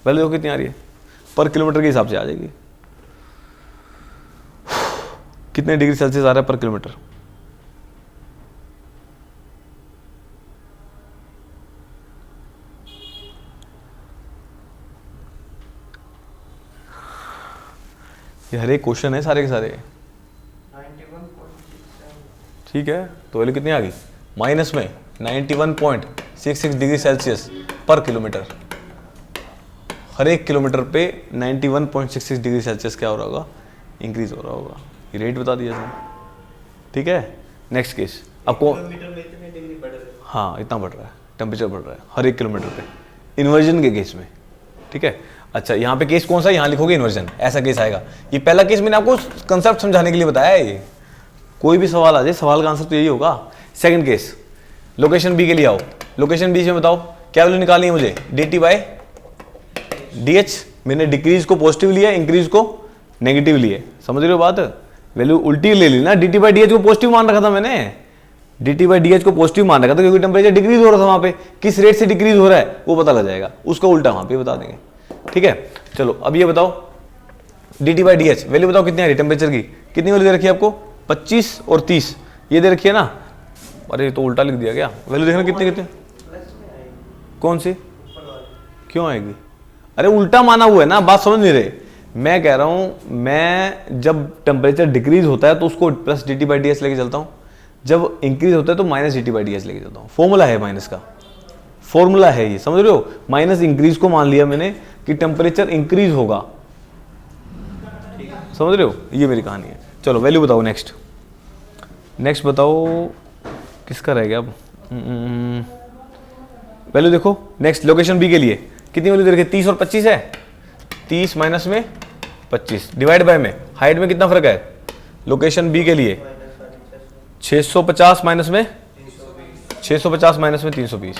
Speaker 1: वैल्यू कितनी आ रही है, पर किलोमीटर के हिसाब से आ जाएगी। कितने डिग्री सेल्सियस आ रहा है पर किलोमीटर, ये हर एक क्वेश्चन है सारे के सारे, 91.67, ठीक है। तो वैल्यू कितनी आ गई, माइनस में 91.66 डिग्री सेल्सियस पर किलोमीटर। हर एक किलोमीटर पे 91.66 डिग्री सेल्सियस क्या हो रहा होगा, इंक्रीज हो रहा होगा। ये रेट बता दिया इसने, ठीक है। नेक्स्ट केस, आपको हाँ इतना बढ़ रहा है, टेम्परेचर बढ़ रहा है हर एक किलोमीटर पे, इन्वर्जन के केस में, ठीक है। अच्छा यहाँ पे केस कौन सा है, यहाँ लिखोगे इन्वर्जन, ऐसा केस आएगा। ये पहला केस मैंने आपको कंसेप्ट समझाने के लिए बताया है। ये कोई भी सवाल आ जाए, सवाल का आंसर तो यही होगा। सेकंड केस, लोकेशन बी के लिए आओ। लोकेशन बी में बताओ क्या वैल्यू निकालनी है मुझे, dt/dh। मैंने डिक्रीज को पॉजिटिव लिया, इंक्रीज को नेगेटिव लिए, समझ रहे हो बात। वैल्यू उल्टी ले ली ना, dt/dh को पॉजिटिव मान रखा था मैंने, dt/dh को पॉजिटिव मान रखा था क्योंकि टेम्परेचर डिक्रीज हो रहा था। वहां पे किस रेट से डिक्रीज हो रहा है वो पता लग जाएगा, उसका उल्टा वहां पे बता देंगे, ठीक है। चलो अब ये बताओ dt/dh वैल्यू बताओ कितनी आ रही है टेम्परेचर की, कितनी वैल्यू दे रखी है आपको, 25 और 30 ये दे रखी है ना। अरे तो उल्टा लिख दिया क्या, वैल्यू देखना कितनी कितनी, कौन सी, क्यों आएगी, अरे उल्टा माना हुआ है ना, बात समझ नहीं रहे। मैं कह रहा हूं, मैं जब टेम्परेचर डिक्रीज होता है तो उसको प्लस dt/dh लेके चलता हूं, जब इंक्रीज होता है तो माइनस dt/dh लेके चलता हूं। फॉर्मूला है माइनस का, फॉर्मूला है ये, समझ रहे हो। माइनस इंक्रीज को मान लिया मैंने कि टेम्परेचर इंक्रीज होगा, समझ रहे हो, ये मेरी कहानी है। चलो वैल्यू बताओ नेक्स्ट, नेक्स्ट बताओ किसका रह गया अब, वैल्यू देखो। नेक्स्ट लोकेशन बी के लिए कितनी वैल्यू दे रखी है? 30 और 25 है। 30 माइनस में 25 डिवाइड बाय में हाइट में कितना फर्क है? लोकेशन बी के लिए 650 माइनस में 650 माइनस में 320।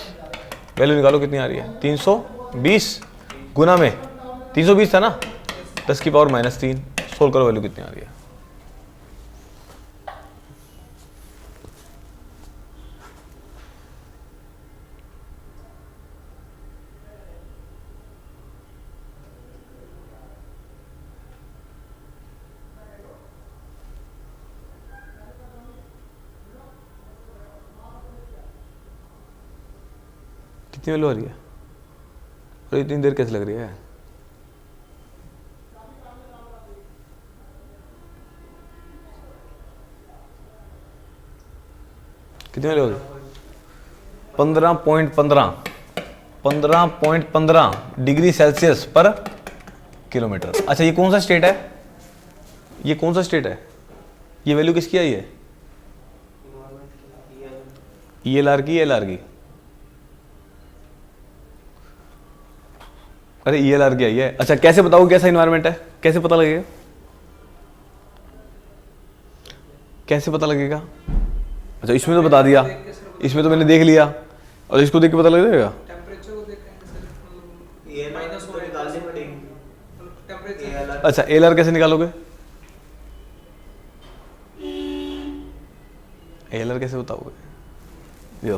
Speaker 1: वैल्यू निकालो कितनी आ रही है? 320 गुना में 320 था ना, 10 की पावर -3। सोल्व करो, वैल्यू कितनी आ रही है? कितनी वैल्यू आ रही है? और इतनी देर कैसे लग रही है? कितनी वैल्यू होगी? 15.15 डिग्री सेल्सियस पर किलोमीटर। अच्छा ये कौन सा स्टेट है? ये कौन सा स्टेट है? ये वैल्यू किसकी आई है? ELR की, ELR की? अरे ELR की आई है। अच्छा कैसे बताओगे कैसा इन्वायरमेंट है? कैसे पता लगेगा? कैसे पता लगेगा? अच्छा इसमें तो बता दिया, इसमें तो मैंने देख लिया, और इसको देख के पता लग जाएगा।
Speaker 2: टेम्परेचर को देखेंगे सर, ये माइनस हो निकालनी पड़ेगी टेम्परेचर।
Speaker 1: अच्छा ELR कैसे निकालोगे? ELR कैसे बताओगे? यो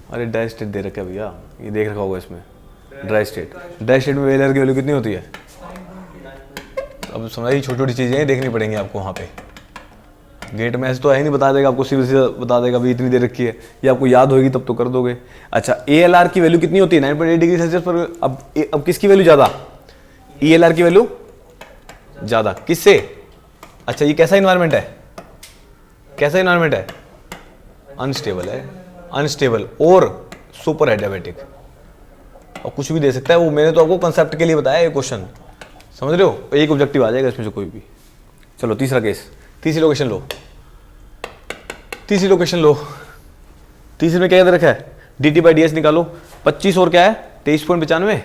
Speaker 1: अरे ड्राई स्टेट दे रखा है भैया, ये देख रखा होगा इसमें। ड्राई स्टेट में ELR की वैल्यू कितनी होती है? अब समझाइए, छोटी छोटी चीज़ें देखनी पड़ेंगी आपको वहाँ पे। गेट में ऐसे तो है नहीं बता देगा आपको, सीधे सीधे बता देगा भी इतनी देर रखी है। ये आपको याद होगी तब तो कर दोगे। अच्छा ELR की वैल्यू कितनी होती है? 9.8 डिग्री सेल्सियस पर। अब किसकी वैल्यू ज़्यादा? ELR की वैल्यू ज़्यादा। किससे? अच्छा ये कैसा इन्वायरमेंट है? कैसा इन्वायरमेंट है? अनस्टेबल है, अनस्टेबल और सुपर एडियाबेटिक। और कुछ भी दे सकता है वो, मैंने तो आपको कंसेप्ट के लिए बताया ये क्वेश्चन, समझ रहे हो? एक ऑब्जेक्टिव आ जाएगा इसमें से कोई भी। चलो तीसरा केस, तीसरी लोकेशन लो। तीसरी लोकेशन लो, तीसरे में क्या याद रखा है? DT/DS निकालो। 25 और क्या है? 23.95।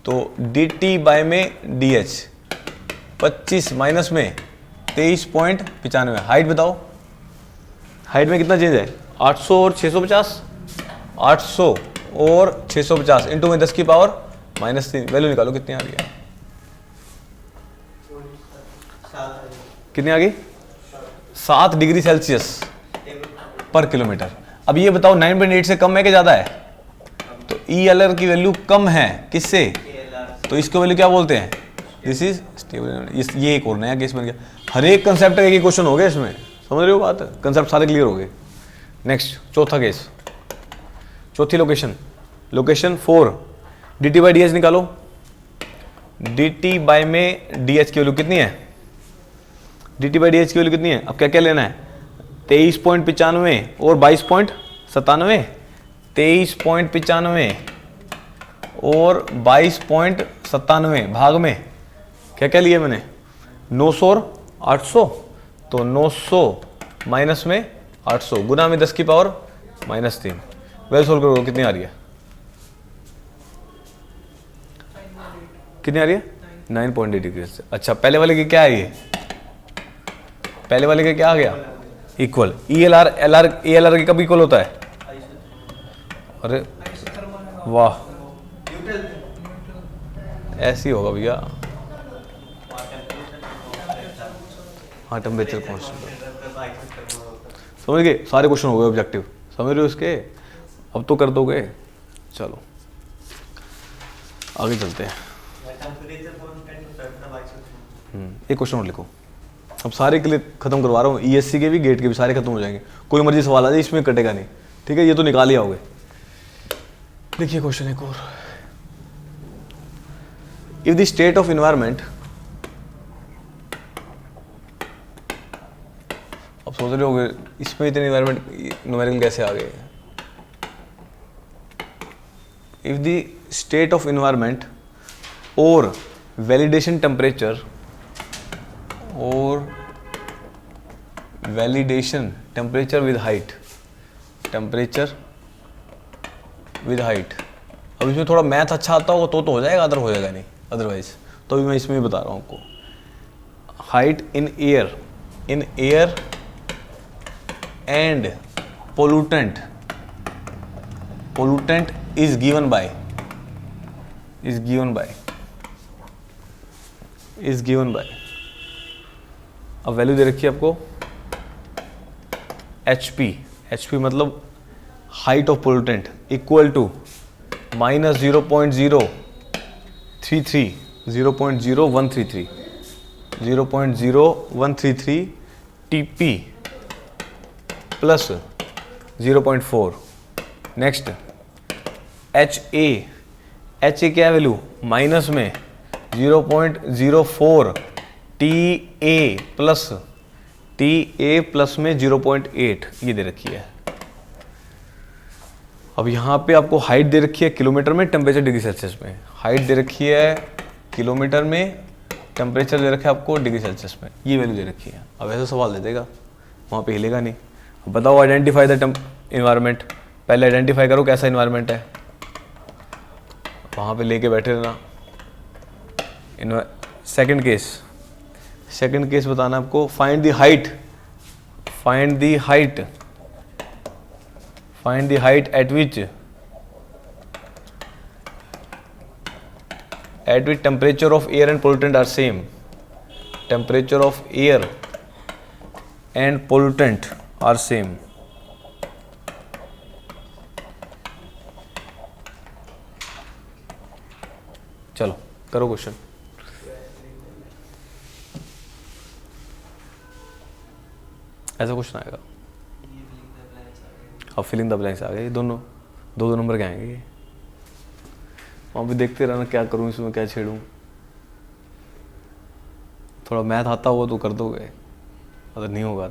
Speaker 1: तो DT बाय में DH 25 माइनस में 23.95। हाइट बताओ, हाइट में कितना चेंज है? 800 और 650। 800 और 650 इंटू में 10 की पावर -3। वैल्यू निकालो कितनी आ रही है? कितनी आ गई? 7 डिग्री सेल्सियस पर किलोमीटर। अब ये बताओ 9.8 से कम है कि ज़्यादा है? तो ELR की वैल्यू कम है किससे? तो इसको वैल्यू क्या बोलते हैं? This is stable. ये एक और नया केस बन गया। हर एक कंसेप्ट का एक क्वेश्चन हो गया इसमें, समझ रहे हो बात? कंसेप्ट सारे क्लियर हो गए। नेक्स्ट चौथा केस, चौथी लोकेशन, लोकेशन 4। DT/DS निकालो। DT बाय में DH की वैल्यू कितनी है? DT/DS की वैल्यू कितनी है? अब क्या क्या लेना है? 23.95 और 22.97। 23.95 और 22.97 भाग में क्या क्या लिया मैंने? 900 और 800। तो 900 माइनस में 800 गुना में 10 की पावर -3। वैल्यू सोल्व करो कितनी आ रही है? कितनी आ रही है? 9.8 डिग्री से। अच्छा पहले वाले की क्या है? ये पहले वाले का क्या आ गया? इक्वल। ELR के कब इक्वल होता है? अरे वाह, ऐसे ही होगा भैया। हाँ टेम्परेचर कॉन्स्टेंट। समझ गए? सारे क्वेश्चन हो गए ऑब्जेक्टिव, समझ रहे हो इसके? अब तो कर दोगे। चलो आगे चलते हैं। एक क्वेश्चन और लिखो। अब सारे के लिए खत्म करवा रहा हूँ, ESC के भी, गेट के भी सारे खत्म हो जाएंगे। कोई मर्जी सवाल आ जाए इसमें कटेगा नहीं, ठीक है? ये तो निकाल ही आओगे। देखिए क्वेश्चन एक और। If the state of environment, अब सोच रहे होगे इसमें इतने इन्वायरमेंट न्यूमेरिकल कैसे आ गए? If the state of environment और वैलिडेशन टेम्परेचर और validation temperature with height, temperature with height. अब इसमें थोड़ा मैथ अच्छा आता होगा तो हो जाएगा, अदर हो जाएगा नहीं अदरवाइज। तो अभी मैं इसमें भी बता रहा हूँ आपको। Height in air and pollutant is given by अब वैल्यू दे रखी है आपको HP मतलब height of pollutant equal to minus 0.0133 TP plus 0.4। Next HA क्या है वैल्यू, माइनस में 0.04 TA प्लस में 0.8 ये दे रखी है। अब यहाँ पे आपको हाइट दे रखी है किलोमीटर में, टेम्परेचर डिग्री सेल्सियस में। हाइट दे रखी है किलोमीटर में, टेम्परेचर दे रखा है आपको डिग्री सेल्सियस में, ये वैल्यू दे रखी है। अब ऐसा सवाल दे देगा, वहाँ पे हिलेगा नहीं। अब बताओ आइडेंटिफाई द इन्वायरमेंट। पहले आइडेंटिफाई करो कैसा इन्वायरमेंट है, वहाँ पे लेके बैठे रहना। सेकंड केस बताना आपको। Find the height at which temperature of air and pollutant are same. Temperature of air and pollutant are same. चलो करो क्वेश्चन। ऐसा क्वेश्चन आएगा। अब फिलिंग द ब्लैंक्स आ गए, दोनों दो नंबर के आएंगे। वहाँ भी देखते रहना क्या करूँ इसमें, क्या छेड़ूँ। थोड़ा मैथ आता होगा तो कर दोगे, अगर नहीं होगा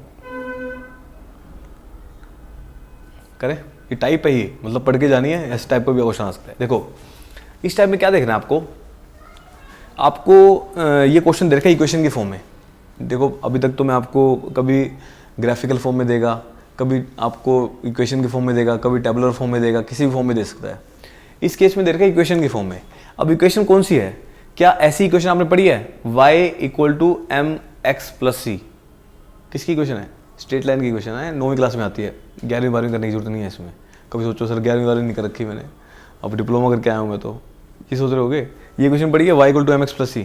Speaker 1: करें। ये टाइप है, ये मतलब पढ़ के जानी है, ऐसे टाइप का भी क्वेश्चन आ सकता है। देखो इस टाइप में क्या देखना है आपको ये क्वेश्चन दे रखा है इक्वेशन की फॉर्म में। देखो अभी तक तो मैं आपको कभी ग्राफिकल फॉर्म में देगा, कभी आपको इक्वेशन के फॉर्म में देगा, कभी टेबुलर फॉर्म में देगा, किसी भी फॉर्म में दे सकता है। इस केस में दे रखा है इक्वेशन की फॉर्म में। अब इक्वेशन कौन सी है, क्या ऐसी इक्वेशन आपने पढ़ी है y equal to mx plus c? किसकी इक्वेशन है? स्ट्रेट लाइन की इक्वेशन है, 9वीं क्लास में आती है। 11वीं 12वीं करने की जरूरत नहीं है इसमें। कभी सोचो सर 11वीं 12वीं नहीं कर रखी मैंने, अब डिप्लोमा करके आया हूँ मैं, तो ये सोच रहे होगे ये इक्वेशन पढ़ी है y equal to mx plus c?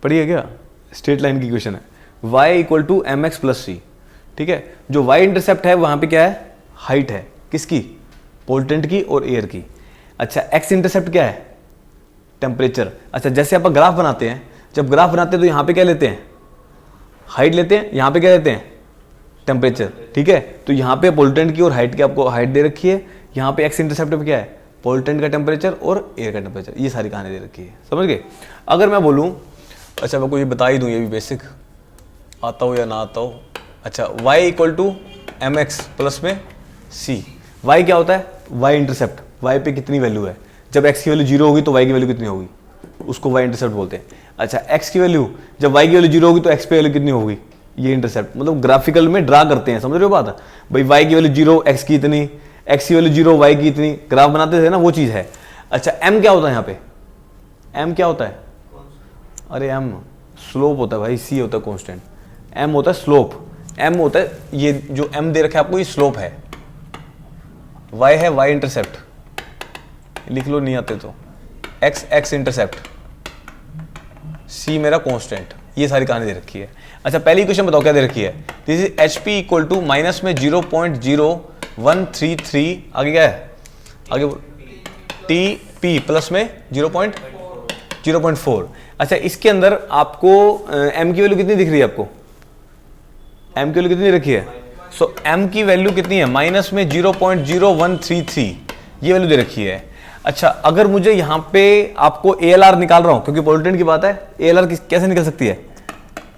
Speaker 1: पढ़ी है क्या? स्ट्रेट लाइन की इक्वेशन है y equal to mx plus c। ठीक है, जो y इंटरसेप्ट है वहां पे क्या है, हाइट है, किसकी? पोल्यूटेंट की और एयर की। अच्छा x इंटरसेप्ट क्या है? टेम्परेचर। अच्छा जैसे आप ग्राफ बनाते हैं, जब ग्राफ बनाते हैं तो यहाँ पे क्या लेते हैं, हाइट लेते हैं, यहाँ पे क्या लेते हैं, टेम्परेचर। ठीक है, तो यहाँ पे पोल्यूटेंट की और हाइट की आपको हाइट दे रखी है, यहाँ पे x इंटरसेप्ट पे क्या है, पोल्यूटेंट का टेम्परेचर और एयर का टेम्परेचर। ये सारी कहानी दे रखी है, समझ गए? अगर मैं बोलूँ, अच्छा मैं आपको ये बता ही दूँ, ये भी बेसिक आता हो या ना आता हो। अच्छा y equal to M X plus में c। y क्या होता है, y इंटरसेप्ट, y पे कितनी वैल्यू है। जब x की वैल्यू 0 होगी तो y की वैल्यू कितनी होगी, उसको y इंटरसेप्ट बोलते हैं। अच्छा x की वैल्यू, जब y की वैल्यू 0 होगी तो x पे वैल्यू कितनी होगी, ये इंटरसेप्ट। मतलब ग्राफिकल में ड्रा करते हैं, समझ रहे हो बात? भाई y की वैल्यू 0, x की इतनी, x की वैल्यू 0, y की इतनी, ग्राफ बनाते थे ना, वो चीज़ है। अच्छा m क्या होता है यहाँ पे, m क्या होता है? अरे m स्लोप होता है भाई, c होता है कॉन्स्टेंट, m होता है स्लोप। m होता है, ये जो m दे रखा है आपको, ये स्लोप है। y है y इंटरसेप्ट, लिख लो नहीं आते तो, x इंटरसेप्ट, c मेरा कांस्टेंट। ये सारी कहानी दे रखी है। अच्छा पहली क्वेश्चन बताओ क्या दे रखी है। This is HP equal to minus में 0.0133, आगे क्या है, आगे TP प्लस में 0.4। अच्छा इसके अंदर आपको m की वैल्यू कितनी दिख रही है आपको, m की वैल्यू कितनी रखी है? सो m की वैल्यू कितनी है, माइनस में 0.0133, ये वैल्यू दे रखी है। अच्छा अगर मुझे यहाँ पे आपको ALR निकाल रहा हूँ, क्योंकि पोल्यूटेंट की बात है, ALR कैसे निकल सकती है?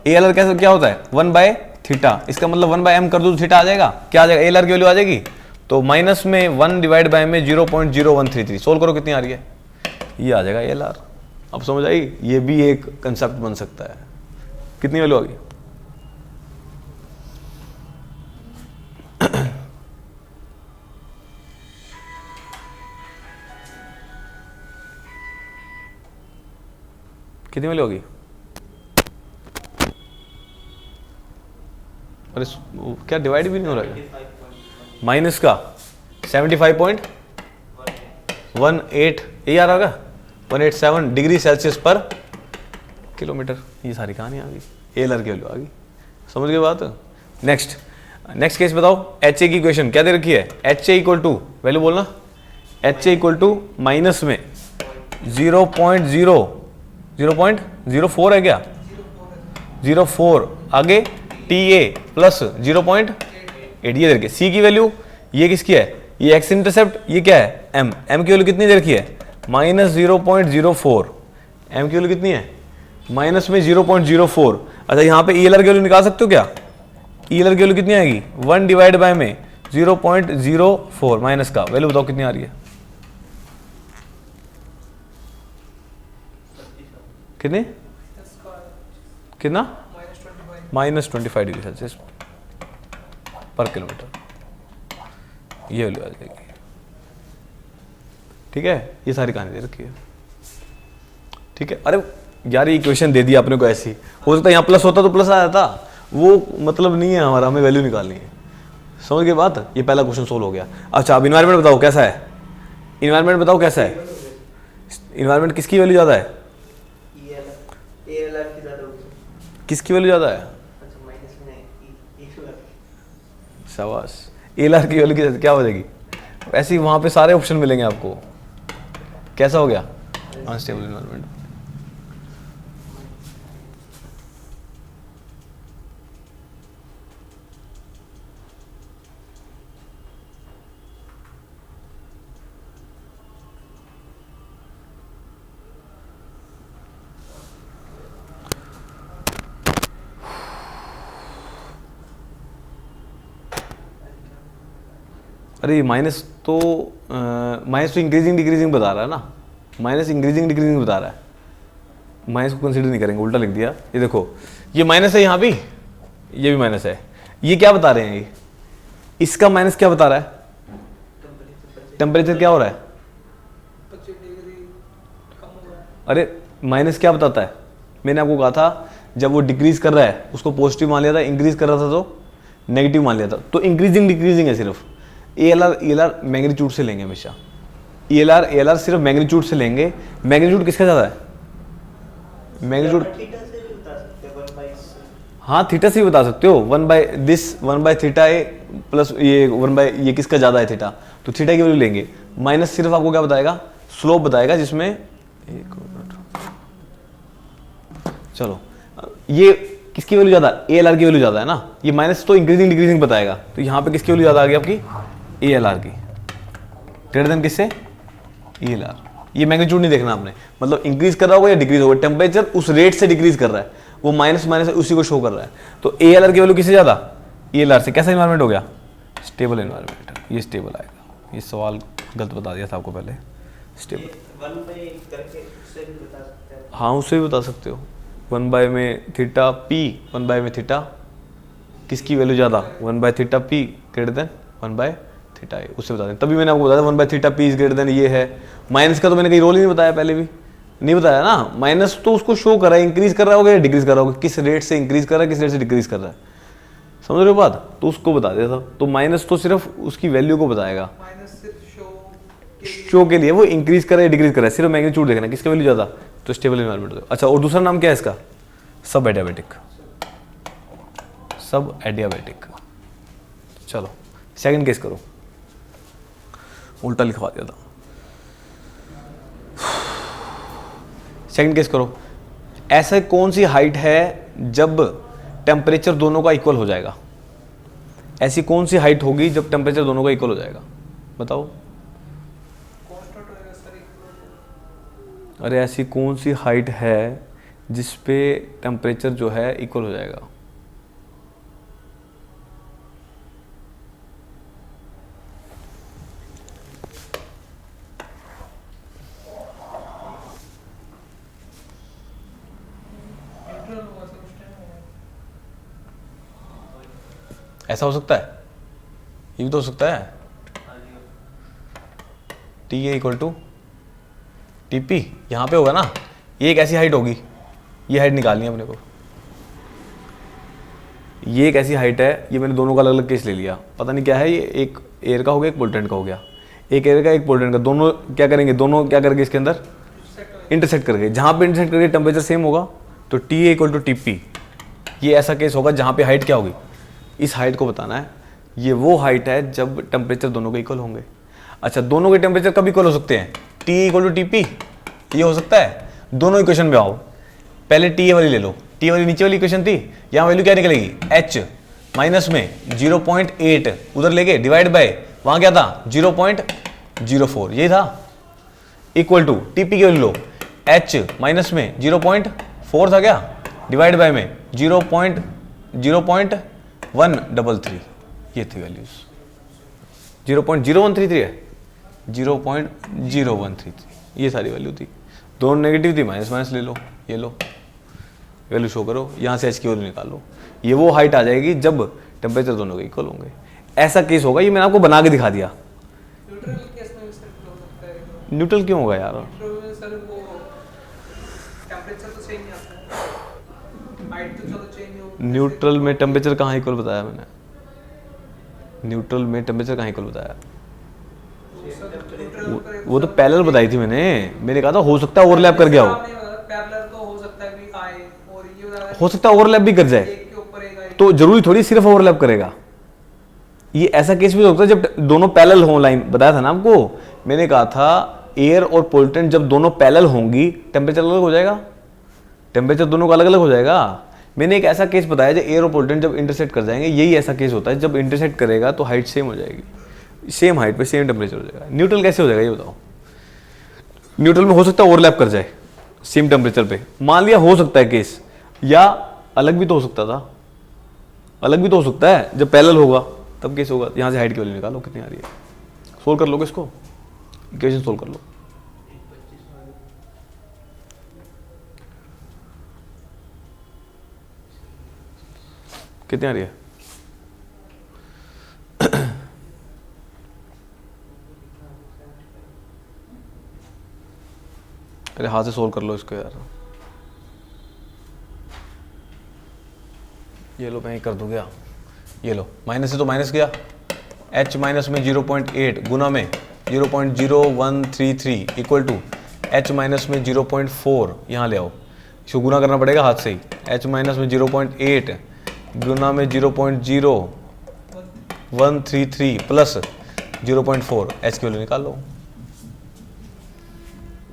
Speaker 1: ALR कैसे, क्या होता है, 1/θ। इसका मतलब 1/m कर दो तो थीटा आ जाएगा, क्या आ जाएगा, ALR की वैल्यू आ जाएगी। तो माइनस में 1 डिवाइड बाय में 0.0133, सोल्व करो कितनी आ रही है, ये आ जाएगा ALR। अब समझ आई, ये भी एक कंसेप्ट बन सकता है। कितनी वैल्यू आ गई? कितनी वैल्यू होगी? अरे क्या डिवाइड भी नहीं हो रहा है? माइनस का 75.18 ये आ रहा होगा 187 डिग्री सेल्सियस पर किलोमीटर। ये सारी कहानी आ गई, एलआर की वैल्यू आ गई। समझ गए बात? नेक्स्ट केस बताओ। एच ए की इक्वेशन क्या दे रखी है? H A equal to, value बोलना, H A equal to minus में 0.04 है क्या? 0.04 आगे टी ए प्लस 0.8 ये दे रखी है। सी की वैल्यू ये किसकी है? ये एक्स इंटरसेप्ट, ये क्या है? एम की वैल्यू कितनी दे रखी है? माइनस 0.04। एम की वैल्यू कितनी है? माइनस में 0.04। अच्छा यहाँ पे ई एल आर की वैल्यू निकाल सकते हो क्या? ई एल आर की वैल्यू कितनी आएगी? 1 डिवाइड बाय में 0.04 माइनस का वैल्यू बताओ कितनी आ रही है? कितने? कितना? -25 डिग्री सेल्सियस पर किलोमीटर, ये वैल्यू आ जाएगी। ठीक है, ये सारी कहानी दे रखी है। ठीक है, अरे यार ये इक्वेशन दे दी आपने को ऐसी, हो सकता है यहाँ प्लस होता तो प्लस आ जाता, वो मतलब नहीं है हमारा, हमें वैल्यू निकालनी है। समझ गए बात? ये पहला क्वेश्चन सोल्व हो गया। अच्छा अब इन्वायरमेंट बताओ कैसा है? इन्वायरमेंट बताओ कैसा है? इन्वायरमेंट किसकी वैल्यू ज़्यादा है? किसकी वैल्यू ज़्यादा है? शाबाश। एलआर की वैल्यू क्या हो जाएगी? ऐसे ही वहाँ पे सारे ऑप्शन मिलेंगे आपको। कैसा हो गया? Unstable environment. अरे माइनस तो इंक्रीजिंग डिक्रीजिंग बता रहा है ना, माइनस इंक्रीजिंग डिक्रीजिंग बता रहा है। माइनस को कंसीडर नहीं करेंगे, उल्टा लिख दिया। ये देखो ये माइनस है, यहाँ भी ये भी माइनस है। ये क्या बता रहे हैं? ये इसका माइनस क्या बता रहा है? टेम्परेचर क्या हो रहा है?
Speaker 2: 25 डिग्री कम हो रहा है।
Speaker 1: अरे माइनस क्या बताता है? मैंने आपको कहा था जब वो डिक्रीज कर रहा है उसको पॉजिटिव मान लिया था, इंक्रीज कर रहा था तो नेगेटिव मान लिया था। तो इंक्रीजिंग डिक्रीजिंग है सिर्फ। ए एल आर मैग्नीट्यूड से लेंगे हमेशा। ए एल आर सिर्फ मैग्नीट्यूड से लेंगे। मैग्नीट्यूड किसका ज़्यादा है? मैग्नीट्यूड हाँ थीटा से भी बता सकते हो। 1/this थीटा ए प्लस ये 1/ये किसका ज़्यादा है? थीटा। तो थीटा की वैल्यू लेंगे। माइनस सिर्फ आपको क्या बताएगा? स्लोप बताएगा, जिसमें एक मिनट, चलो ये किसकी वैल्यू ज़्यादा? ए एल आर की वैल्यू ज़्यादा है ना। ये माइनस तो इंक्रीजिंग डिक्रीजिंग बताएगा। तो यहाँ पे किसकी वैल्यू ज़्यादा आ गई आपकी? ए एल आर की। ग्रेटर देन किससे? A L R. ये मैग्नीट्यूड नहीं देखना आपने, मतलब इंक्रीज कर रहा होगा या डिक्रीज होगा। टेम्परेचर उस रेट से डिक्रीज कर रहा है, वो माइनस माइनस उसी को शो कर रहा है। तो ए एल आर की वैल्यू किससे ज़्यादा? ए एल आर से। कैसा इन्वायरमेंट हो गया? Stable environment. ये स्टेबल आएगा। ये सवाल गलत बता दिया था आपको पहले। स्टेबल हाँ उससे भी बता सकते हो। 1 में थीटा पी, 1 में थीटा, किसकी वैल्यू ज़्यादा? 1 theta P greater than 1 theta A, उससे बता दें। तभी मैंने आपको बताया 1 theta P is greater than ये है। माइनस का तो मैंने कहीं रोल ही नहीं बताया, पहले भी नहीं बताया ना। माइनस तो उसको शो कर रहा है, इंक्रीज कर रहा होगा या डिक्रीज कर रहा होगा, किस रेट से इंक्रीज कर रहा है किस रेट से डिक्रीज कर रहा है। समझ रहे हो बात? तो उसको बता देता। तो माइनस तो सिर्फ उसकी वैल्यू को बताएगा,
Speaker 2: माइनस सिर्फ
Speaker 1: शो के लिए वो इंक्रीज करे या डिक्रीज करे। सिर्फ मैग्नीट्यूड देखना किसकी वैल्यू ज़्यादा, तो स्टेबल इन्वायरमेंट। अच्छा और दूसरा नाम क्या है इसका? सब एडियाबेटिक। सब एडियाबेटिक। चलो सेकंड केस करो, उल्टा लिखवा दिया था। सेकंड केस करो। ऐसा कौन सी हाइट है जब टेम्परेचर दोनों का इक्वल हो जाएगा? ऐसी कौन सी हाइट होगी जब टेम्परेचर दोनों का इक्वल हो जाएगा? बताओ।
Speaker 2: कांस्टेंट होएगा सर इक्वल।
Speaker 1: अरे ऐसी कौन सी हाइट है जिस पे टेम्परेचर जो है इक्वल हो जाएगा? ऐसा हो सकता है, ये भी तो हो सकता है। T A equal to T P, यहाँ पे होगा ना। ये एक ऐसी हाइट होगी ये हाइट निकालनी है अपने को। ये एक ऐसी हाइट है, ये मैंने दोनों का अलग अलग केस ले लिया, पता नहीं क्या है ये, एक एयर का हो गया, एक पोल्टेंट का हो गया, एक एयर का एक पोल्टेंट का, दोनों क्या करेंगे, दोनों क्या करेंगे इसके अंदर इंटरसेक्ट करके, जहाँ पे इंटरसेक्ट करके टेम्परेचर सेम होगा तो T A equal to T P. ये ऐसा केस होगा जहाँ पे हाइट क्या होगी, इस हाइट को बताना है। ये वो हाइट है जब टेम्परेचर दोनों के इक्वल होंगे। अच्छा, दोनों के टेम्परेचर कब इक्वल हो सकते हैं, T equal to T P, ये हो सकता है। दोनों इक्वेशन में आओ, पहले टी ए वाली ले लो, टी वाली नीचे वाली इक्वेशन थी, यहाँ वैल्यू क्या निकलेगी, एच माइनस में 0.8 उधर लेके डिवाइड बाय वहाँ क्या था 0.04, ये था, इक्वल टू टीपी की वैल्यू लो, एच माइनस में 0.4 था क्या, डिवाइड बाय में 0.133, ये थी वैल्यूज। 0.0133 है, 0.0133, ये सारी वैल्यू थी। दोनों नेगेटिव थी, माइनस माइनस ले लो, ये लो वैल्यू शो करो, यहाँ से एच की वैल्यू निकालो। ये वो हाइट आ जाएगी जब टेम्परेचर दोनों के इक्वल होंगे। ऐसा केस होगा, ये मैंने आपको बना के दिखा दिया।
Speaker 2: न्यूट्रल केस में सर हो सकता है,
Speaker 1: न्यूट्रल क्यों होगा यार,
Speaker 2: न्यूट्रल में सर वो टेम्परेचर तो सेम ही आता है, हाइट तो चलो चेंज हो।
Speaker 1: न्यूट्रल में टेम्परेचर कहाँ इक्वल बताया मैंने, न्यूट्रल में टेम्परेचर कहाँ इक्वल बताया, वो तो पैरेलल बताई थी मैंने कहा था हो सकता है ओवरलैप कर गया हो,
Speaker 2: पैरेलल तो हो सकता है भी आए, और ये
Speaker 1: हो सकता है ओवरलैप भी कर जाए,
Speaker 2: एक के ऊपर एक आए।
Speaker 1: तो जरूरी थोड़ी सिर्फ ओवरलैप करेगा। ये ऐसा केस भी हो सकता है जब दोनों पैरेलल हो, लाइन बताया था ना आपको, मैंने कहा था एयर और पोल्टेंट जब दोनों पैरेलल होंगी टेम्परेचर अलग हो जाएगा, टेम्परेचर दोनों का अलग अलग हो जाएगा। मैंने एक ऐसा केस बताया जब एयर और पोल्टेंट जब इंटरसेक्ट कर जाएंगे, यही ऐसा केस होता है, जब इंटरसेक्ट करेगा तो हाइट सेम हो जाएगी, सेम हाइट पे सेम टेम्परेचर हो जाएगा। न्यूट्रल कैसे हो जाएगा ये बताओ, न्यूट्रल में हो सकता है ओवरलैप कर जाए सेम टेम्परेचर पे, मान लिया हो सकता है केस, या अलग भी तो हो सकता था, अलग भी तो हो सकता है, जब पैरेलल होगा तब केस होगा। यहाँ से हाइट की वैल्यू निकालो कितनी आ रही है, सोल्व कर लोगे इसको, इक्वेशन सोल्व कर लो। कितनी आ रही है, अरे हाथ से सोल्व कर लो इसको यार, ये लो मैं ही कर दूँ क्या, ये लो माइनस से तो माइनस किया, h माइनस में 0.8 गुना में 0.0133 इक्वल टू h माइनस में 0.4, यहाँ ले आओ, इसको गुना करना पड़ेगा हाथ से ही, h माइनस में 0.8 गुना में 0.0133 प्लस 0.4, h की वैल्यू निकाल लो।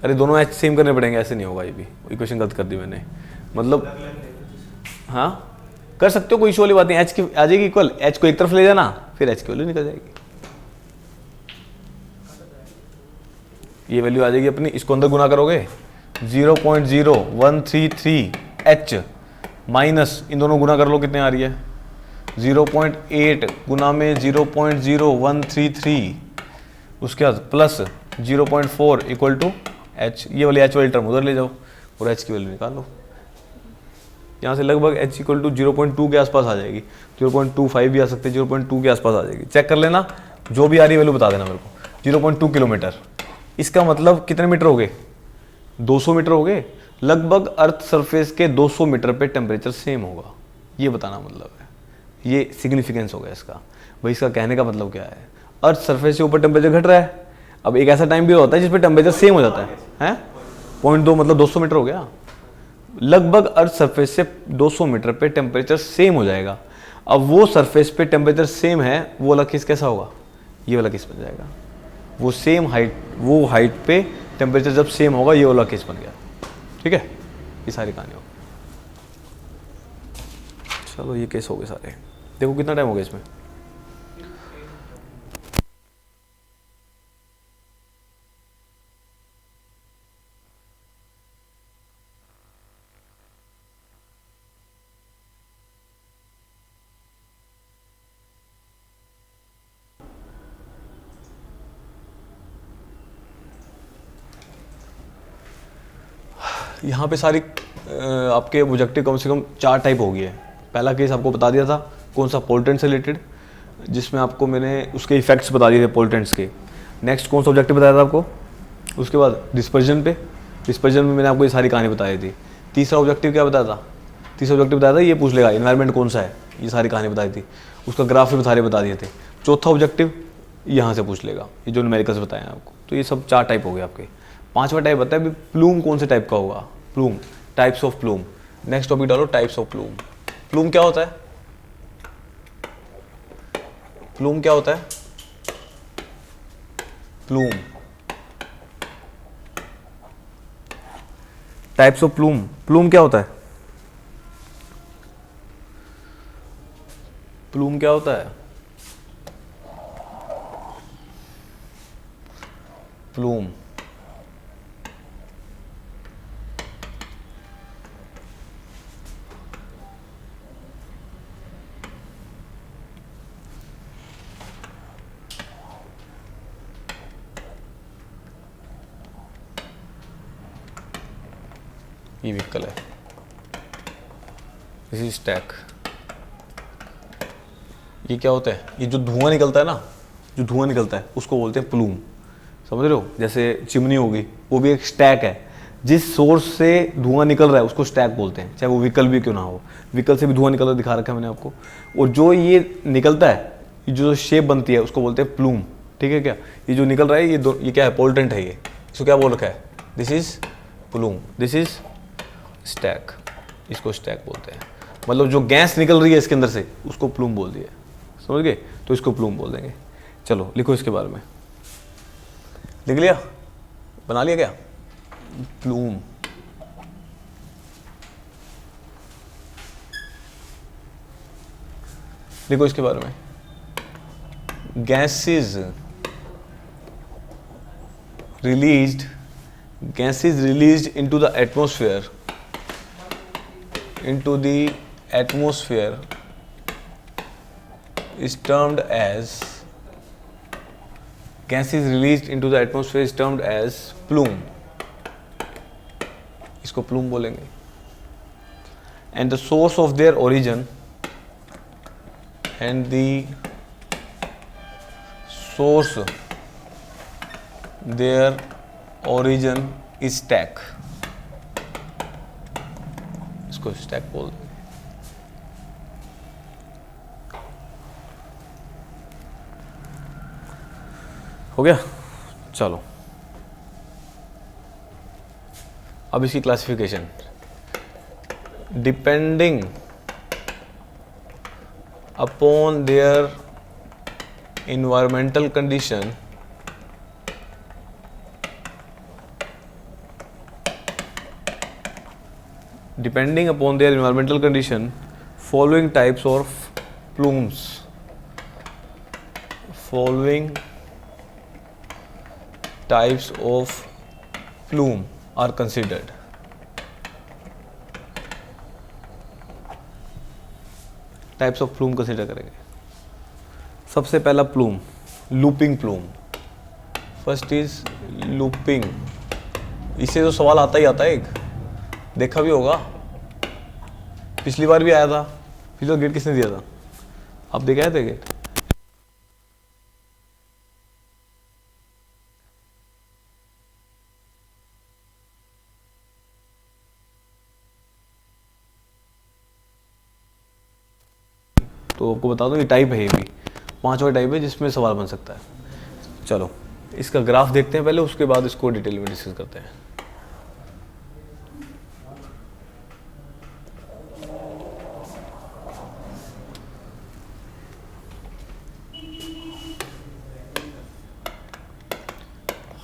Speaker 1: अरे दोनों h सेम करने पड़ेंगे, ऐसे नहीं होगा, ये भी इक्वेशन गलत कर दी मैंने, मतलब हाँ कर सकते हो, कोई इशू वाली बात नहीं, h की आ जाएगी इक्वल, h को एक तरफ ले जाना फिर h की वैल्यू निकल जाएगी, ये वैल्यू आ जाएगी अपनी, इसको अंदर गुना करोगे 0.0133 h माइनस इन दोनों गुना कर लो कितने आ रही है 0.8 गुना में 0.0133, उसके बाद प्लस 0.4 इक्वल टू h, ये वाली h वाली टर्म उधर ले जाओ और h की वैल्यू निकाल लो। यहाँ से लगभग h इक्वल टू 0.2 के आसपास आ जाएगी, 0.25 भी आ सकते हैं, 0.2 के आसपास आ जाएगी, चेक कर लेना, जो भी आ रही वैल्यू बता देना मेरे को। 0.2 किलोमीटर, इसका मतलब कितने मीटर हो गए, 200 मीटर हो गए, लगभग अर्थ सरफेस के 200 मीटर पे टेम्परेचर सेम होगा, ये बताना मतलब है, ये सिग्निफिकेंस हो गया इसका। भाई इसका कहने का मतलब क्या है, अर्थ सरफेस से ऊपर टेम्परेचर घट रहा है, अब एक ऐसा टाइम भी होता है जिसपे टेम्परेचर सेम हो जाता है 0.2 मतलब 200 मीटर हो गया, लगभग अर्थ सरफेस से 200 मीटर पे टेम्परेचर सेम हो जाएगा। अब वो सरफेस पे टेम्परेचर सेम है, वो वाला केस कैसा होगा, ये वाला केस बन जाएगा, वो सेम हाइट, वो हाइट पे टेम्परेचर जब सेम होगा, ये वाला केस बन गया, ठीक है, ये सारी कहानी होगी। चलो ये केस हो गए सारे, देखो कितना टाइम हो गया इसमें, यहाँ पे सारी आपके ऑब्जेक्टिव कम से कम 4 टाइप हो गई है। पहला केस आपको बता दिया था कौन सा, पोल्टेंट से रिलेटेड, जिसमें आपको मैंने उसके इफेक्ट्स बता दिए थे पोल्टेंट्स के। नेक्स्ट कौन सा ऑब्जेक्टिव बताया था आपको, उसके बाद डिस्पर्जन पे, डिस्पर्जन में मैंने आपको ये सारी कहानी बताई थी। तीसरा ऑब्जेक्टिव क्या बताया था? तीसरा ऑब्जेक्टिव बताया था ये पूछ लेगा इन्वायरमेंट कौन सा है, ये सारी कहानी बताई थी, उसका ग्राफ भी सारे बता दिए थे। चौथा ऑब्जेक्टिव यहाँ से पूछ लेगा, ये जो न्यूमेरिकल्स बताए हैं आपको। तो ये सब 4 टाइप हो गए आपके। 5वां टाइप बताया है प्लूम कौन से टाइप का होगा, plume, types of plume. Next topic डालो टाइप्स ऑफ प्लूम। प्लूम क्या होता है? प्लूम क्या होता है? Plume, types of plume. Plume क्या होता है? प्लूम क्या होता है? प्लूम ये व्हीकल है, दिस इज स्टैक। ये क्या होता है? ये जो धुआं निकलता है ना, जो धुआं निकलता है उसको बोलते हैं प्लूम, समझ रहे हो? जैसे चिमनी होगी, वो भी एक स्टैक है। जिस सोर्स से धुआं निकल रहा है उसको स्टैक बोलते हैं, चाहे वो व्हीकल भी क्यों ना हो। व्हीकल से भी धुआं निकल रहा दिखा रखा है मैंने आपको। और जो ये निकलता है, ये जो शेप बनती है उसको बोलते हैं प्लूम, ठीक है क्या? ये जो निकल रहा है ये क्या है? पोल्टेंट है। ये इसको क्या बोल रखा है? This is plume, this is stack, इसको स्टैक बोलते हैं। मतलब जो गैस निकल रही है इसके अंदर से उसको प्लूम बोल दिया, समझ गए? तो इसको प्लूम बोल देंगे। चलो लिखो इसके बारे में। लिख लिया? बना लिया क्या? प्लूम, लिखो इसके बारे में। Gases released into the atmosphere, is termed as plume, इसको प्लूम बोलेंगे। and the source of their origin is stack, इसको स्टैक बोल देंगे। हो गया? चलो अब इसकी classification. Depending upon their environmental condition, following types of plumes are considered। Types of plume consider करेंगे। सबसे पहला plume, looping plume. First is looping. इससे तो सवाल आता ही आता है, एक देखा भी होगा, पिछली बार भी आया था। पिछली बार गेट किसने दिया था? आप देखे आए थे गेट? तो आपको बता दूं ये टाइप है, ये भी 5वां टाइप है जिसमें सवाल बन सकता है। चलो इसका ग्राफ देखते हैं पहले, उसके बाद इसको डिटेल में डिस्कस करते हैं।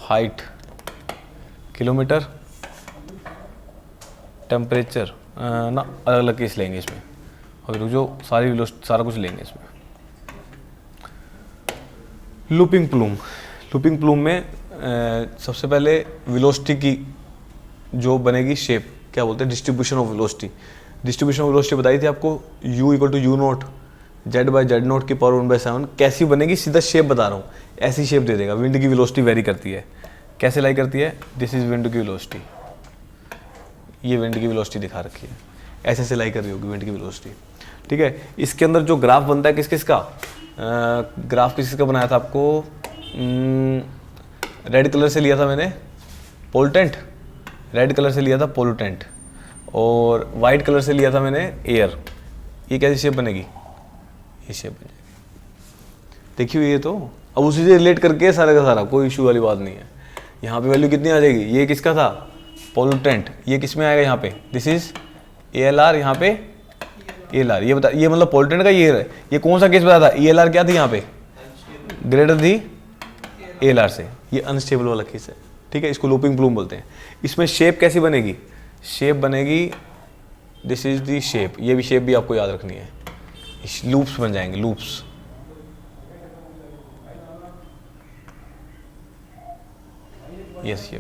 Speaker 1: हाइट किलोमीटर, टेम्परेचर ना अलग अलग केस लेंगे इसमें। अभी जो सारा कुछ लेंगे इसमें। लूपिंग प्लूम में सबसे पहले वेलोसिटी की जो बनेगी शेप, क्या बोलते हैं? डिस्ट्रीब्यूशन ऑफ वेलोसिटी बताई थी आपको। u equal to u0 z/z0 की पावर 1/7। कैसी बनेगी? सीधा शेप बता रहा हूँ, ऐसी शेप दे देगा। विंड की वेलोसिटी वेरी करती है, कैसे लाई करती है? दिस इज विंड की वेलोसिटी, ये विंड की वेलोसिटी दिखा रखी है, ऐसे से लाई कर रही होगी विंड की वेलोसिटी, ठीक है। इसके अंदर जो ग्राफ बनता है किस किस का, ग्राफ किस किस का बनाया था आपको? रेड कलर से लिया था मैंने पोल्टेंट, रेड कलर से लिया था पोल्यूटेंट, और वाइट कलर से लिया था मैंने एयर, ये कैसी शेप बनेगी, ये शेप बन जाएगी। देखिए ये तो अब उसी से रिलेट करके सारा का सारा, कोई इशू वाली बात नहीं है। यहाँ पे वैल्यू कितनी आ जाएगी, ये किसका था पोल्यूटेंट, ये किस में आएगा यहाँ पे, दिस इज ALR, यहाँ पे ALR। ये बता, ये मतलब पोल्यूटेंट का ये कौन सा केस बताया था, ELR क्या थी यहाँ पे, ग्रेटर थी ALR से, ये अनस्टेबल वाला केस है, ठीक है। इसको लूपिंग प्लूम बोलते हैं। इसमें शेप कैसी बनेगी, शेप बनेगी, दिस इज दी शेप, ये भी शेप भी आपको याद रखनी है, लूप्स बन जाएंगे, लूप्स। यस ये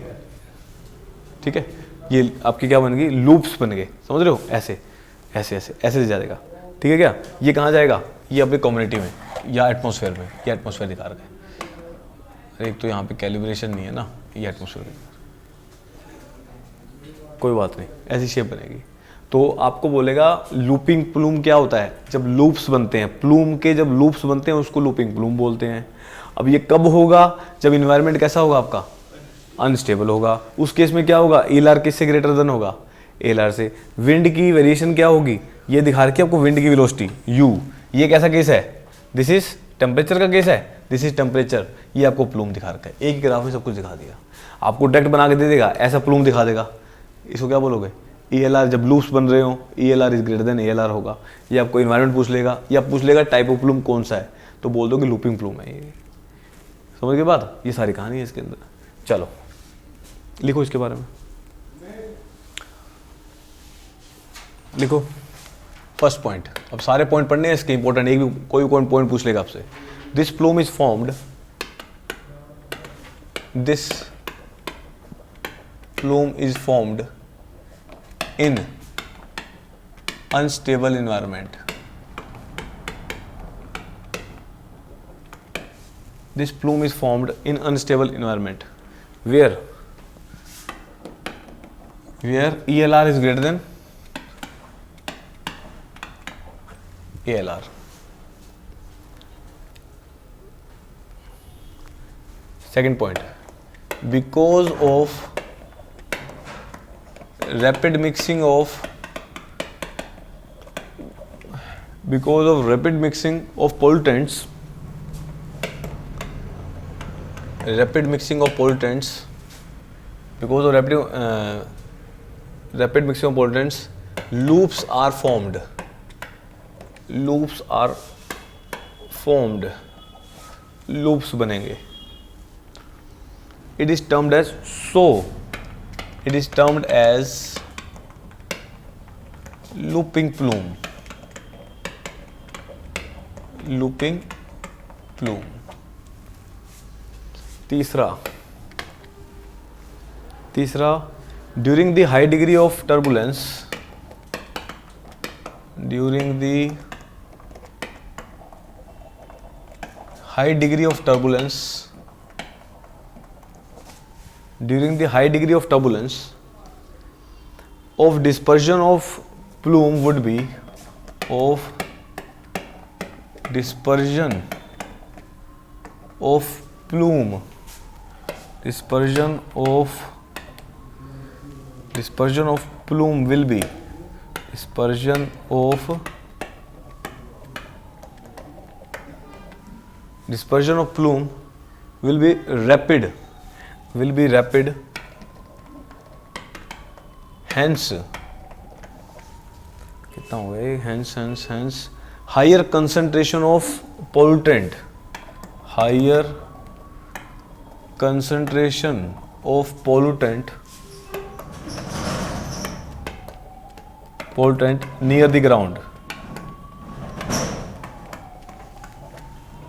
Speaker 1: ठीक है, ये आपकी क्या बन गई, लूप्स बन गए, समझ रहे हो, ऐसे ऐसे ऐसे ऐसे से जाएगा, ठीक है क्या। ये कहाँ जाएगा, ये अपनी कम्युनिटी में या एटमॉस्फेयर में, ये एटमॉस्फेयर दिखा रहा है। एक तो यहाँ पे कैलिब्रेशन नहीं है ना, ये एटमॉस्फेयर, कोई बात नहीं, ऐसी शेप बनेगी। तो आपको बोलेगा लूपिंग प्लूम क्या होता है, जब लूप्स बनते हैं, प्लूम के जब लूप्स बनते हैं उसको लूपिंग प्लूम बोलते हैं। अब ये कब होगा, जब इन्वायरमेंट कैसा होगा आपका, अनस्टेबल होगा। उस केस में क्या होगा, ELR किससे ग्रेटर देन होगा, ALR से। विंड की वेरिएशन क्या होगी, ये दिखा रखी है आपको विंड की वेलोसिटी U। ये कैसा केस है, दिस इज टेम्परेचर का केस है, दिस इज टेम्परेचर। ये आपको प्लूम दिखा रखा है, एक ही ग्राफ में सब कुछ दिखा दिया, आपको डायरेक्ट बना के दे देगा, ऐसा प्लूम दिखा देगा। इसको क्या बोलोगे, ELR, जब लूप्स बन रहे हो ELR is greater then ALR होगा। ये आपको इन्वायरमेंट पूछ लेगा, या पूछ लेगा टाइप ऑफ प्लूम कौन सा है, तो बोल दो कि लूपिंग प्लूम है। ये समझ के बाद, ये सारी कहानी है इसके अंदर। चलो लिखो इसके बारे में, लिखो फर्स्ट पॉइंट। अब सारे पॉइंट पढ़ने हैं इसके इंपॉर्टेंट, एक भी कोई पॉइंट पूछ लेगा आपसे। This plume is formed, this plume is formed in unstable environment. This plume is formed in unstable environment where ELR is greater than ALR. Second point, because of rapid mixing of pollutants, loops are formed, loops बनेंगे। It is termed as looping plume, तीसरा, during the high degree of turbulence, during the high degree of turbulence, of dispersion of plume would be, dispersion of plume will be, rapid, hence कितना हो गया, hence higher concentration of pollutant near the ground,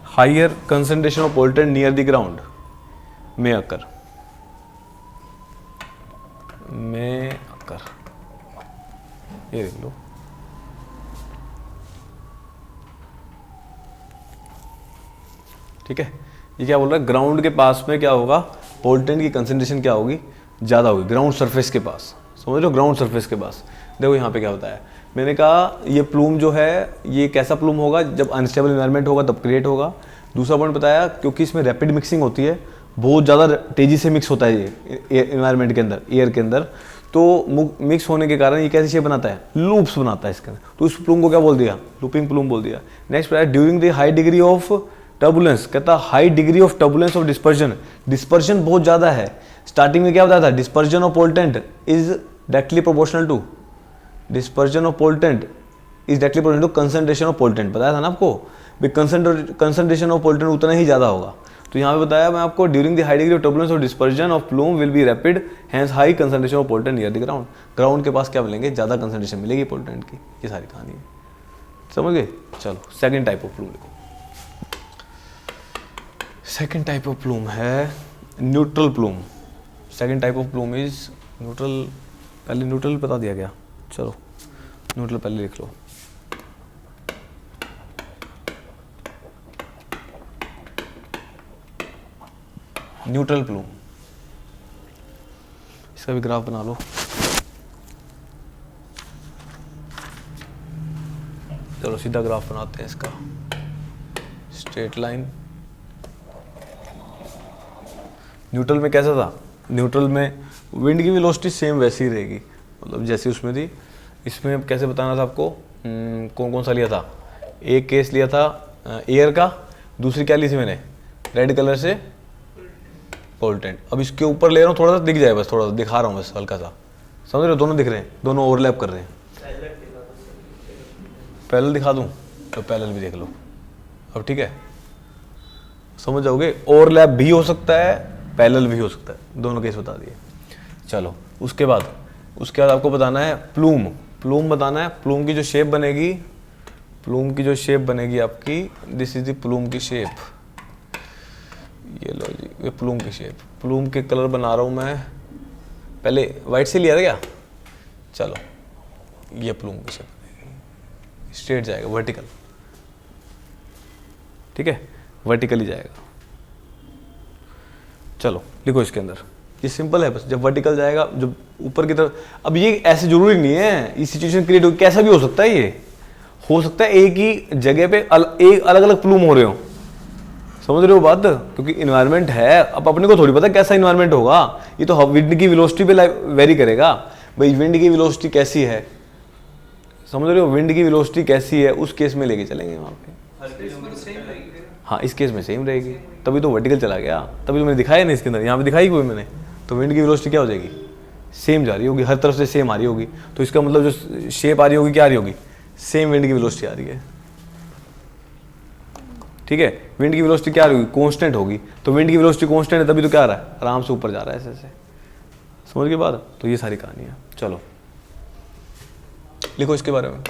Speaker 1: higher concentration of pollutant near the ground may occur, ये देख लो। ठीक है, ये क्या बोल रहा है, ग्राउंड के पास में क्या होगा, पोल्यूटेंट की कंसंट्रेशन क्या होगी, ज़्यादा होगी ग्राउंड सरफेस के पास, समझ लो, ग्राउंड सरफेस के पास। देखो यहाँ पे क्या होता है, मैंने कहा ये प्लूम जो है ये कैसा प्लूम होगा, जब अनस्टेबल इन्वायरमेंट होगा तब क्रिएट होगा। दूसरा पॉइंट बताया, क्योंकि इसमें रैपिड मिक्सिंग होती है, बहुत ज़्यादा तेज़ी से मिक्स होता है ये इन्वायरमेंट के अंदर, एयर के अंदर, तो मिक्स होने के कारण ये कैसी शेप बनाता है, लूप्स बनाता है इसके अंदर, तो इस प्लूम को क्या बोल दिया, लूपिंग प्लूम बोल दिया। नेक्स्ट है during the high degree of turbulence, कहता high degree of turbulence of dispersion, dispersion बहुत ज्यादा है। स्टार्टिंग में क्या बताया था, dispersion of pollutant is directly proportional to, dispersion of pollutant is directly proportional to concentration of pollutant, बताया था ना आपको, कंसंट्रेशन ऑफ पोल्टेंट उतना ही ज्यादा होगा। तो यहाँ पे बताया मैं आपको, during the high degree of turbulence और dispersion of plume will be rapid, hence high concentration of pollutant near the ground, ground के पास क्या मिलेंगे, ज्यादा कंसंट्रेशन मिलेगी पोल्टेंट की। ये सारी कहानी है, समझ गए। चलो सेकंड टाइप ऑफ प्लूम देखो। सेकंड टाइप ऑफ प्लूम है neutral plume. Second type of plume is neutral, पहले न्यूट्रल बता दिया गया, चलो न्यूट्रल पहले लिख लो। न्यूट्रल प्लूम, इसका भी ग्राफ बना लो। चलो सीधा ग्राफ बनाते हैं इसका, स्ट्रेट लाइन। न्यूट्रल में कैसा था, न्यूट्रल में विंड की वेलोसिटी सेम वैसी ही रहेगी, मतलब जैसी उसमें थी। इसमें अब कैसे बताना था आपको, कौन कौन सा लिया था, एक केस लिया था एयर का, दूसरी क्या ली थी मैंने, रेड कलर से पोल्टेंट। अब इसके ऊपर ले रहा हूँ, थोड़ा सा दिख जाए, बस थोड़ा सा दिखा रहा हूँ बस, हल्का सा, समझ रहे हो, दोनों दिख रहे हैं, दोनों ओवरलैप कर रहे हैं। पैरेलल दिखा दूँ तो पैरेलल भी देख लो, अब ठीक है, समझ जाओगे। ओवरलैप भी हो सकता है, पैरेलल भी हो सकता है, दोनों केस बता दिए। चलो उसके बाद आपको बताना है प्लूम, प्लूम बताना है। प्लूम की जो शेप बनेगी, प्लूम की जो शेप बनेगी आपकी, दिस इज द प्लूम की शेप, ये लो जी, ये प्लूम की शेप। प्लूम के कलर बना रहा हूँ मैं, पहले वाइट से लिया था क्या, चलो ये प्लूम की शेप, स्ट्रेट जाएगा, वर्टिकल, ठीक है, वर्टिकली जाएगा। चलो लिखो इसके अंदर, ये सिंपल है बस, जब वर्टिकल जाएगा, जब ऊपर की तरफ। अब ये ऐसे जरूरी नहीं है, ये सिचुएशन क्रिएट हो, कैसा भी हो सकता है, ये हो सकता है एक ही जगह पे एक अलग अलग प्लूम हो रहे हो, समझ रहे हो बात, क्योंकि इन्वायरमेंट है। अब अपने को थोड़ी पता कैसा इन्वायरमेंट होगा, ये तो विंड की वेलोसिटी पे वेरी करेगा, भाई विंड की वेलोसिटी कैसी है, समझ रहे हो, विंड की वेलोसिटी कैसी है, उस केस में लेके चलेंगे वहाँ पे। हाँ इस केस में सेम रहेगी, तभी तो वर्टिकल चला गया, तभी तो मैंने दिखाया नहीं इसके अंदर, यहाँ पे दिखाई कोई मैंने, तो विंड की वेलोसिटी क्या हो जाएगी, सेम जा रही होगी, हर तरफ से सेम आ रही होगी, तो इसका मतलब जो शेप आ रही होगी क्या आ रही होगी, सेम विंड की वेलोसिटी आ रही है, ठीक है। विंड की वेलोसिटी क्या आ रही होगी, कांस्टेंट होगी, तो विंड की वेलोसिटी कांस्टेंट है, तभी तो क्या आ रहा है, आराम से ऊपर जा रहा है ऐसे ऐसे, समझ के बाद। तो ये सारी कहानी है। चलो लिखो इसके बारे में,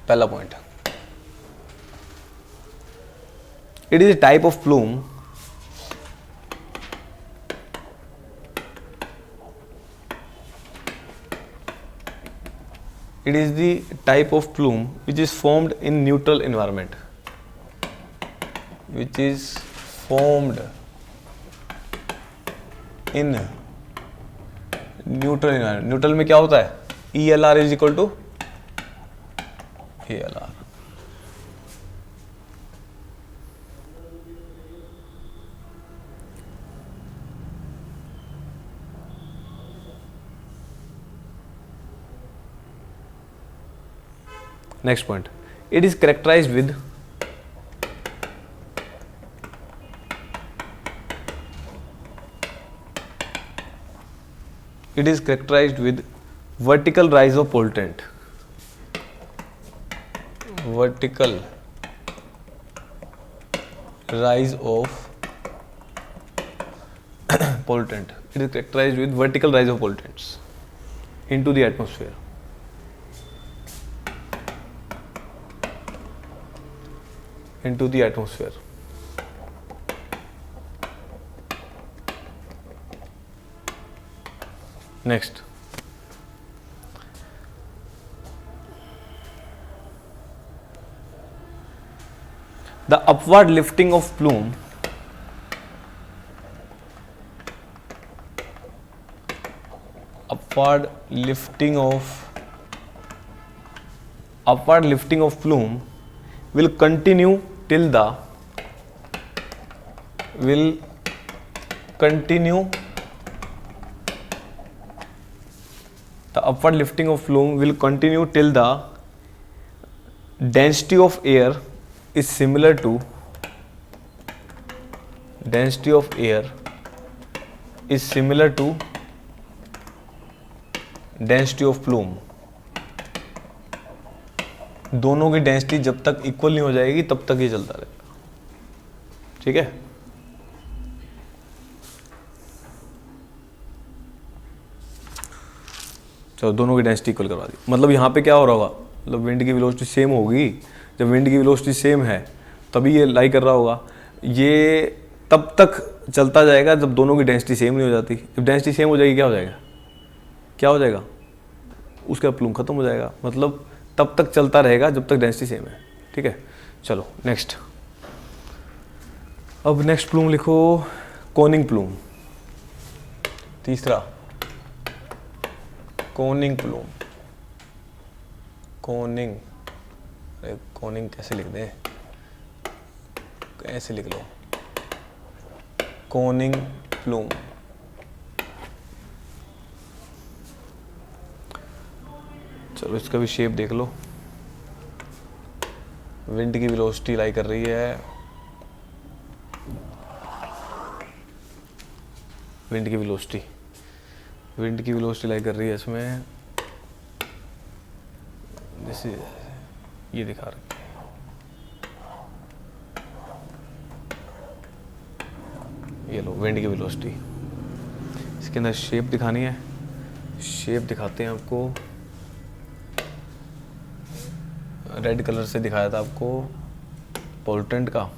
Speaker 1: पहला point, it is a type of plume it is the type of plume which is formed in neutral environment, which is formed in neutral environment। Neutral में क्या होता है, ELR is equal to ALR। Next point, it is characterized with vertical rise of pollutant, vertical rise of pollutant, it is characterized with vertical rise of pollutants into the atmosphere, into the atmosphere। Next, the upward lifting of plume upward lifting of plume will continue till the the upward lifting of plume will continue till the density of air is similar to density of air is similar to density of plume. दोनों की density जब तक equal नहीं हो जाएगी तब तक ये चलता रहेगा, ठीक है। चलो दोनों की डेंसिटी इक्वल करवा दी, मतलब यहाँ पे क्या हो रहा होगा, मतलब विंड की वेलोसिटी सेम होगी। जब विंड की वेलोसिटी सेम है तभी ये लाई कर रहा होगा। ये तब तक चलता जाएगा जब दोनों की डेंसिटी सेम नहीं हो जाती। जब डेंसिटी सेम हो जाएगी क्या हो जाएगा, क्या हो जाएगा, उसका प्लूम खत्म हो जाएगा। मतलब तब तक चलता रहेगा जब तक डेंसिटी सेम है, ठीक है। चलो नेक्स्ट, अब नेक्स्ट प्लूम लिखो कोनिंग प्लूम। तीसरा कोनिंग प्लूम। कोनिंग, अरे कोनिंग कैसे लिख दें, ऐसे लिख लो, कोनिंग प्लूम। चलो इसका भी शेप देख लो। विंड की वेलोसिटी लाई कर रही है, विंड की वेलोसिटी लाई कर रही है इसमें, जैसे ये दिखा रखी है। ये लो विंड की वेलोसिटी, इसके अंदर शेप दिखानी है। शेप दिखाते हैं आपको, रेड कलर से दिखाया था आपको पोल्टेंट का,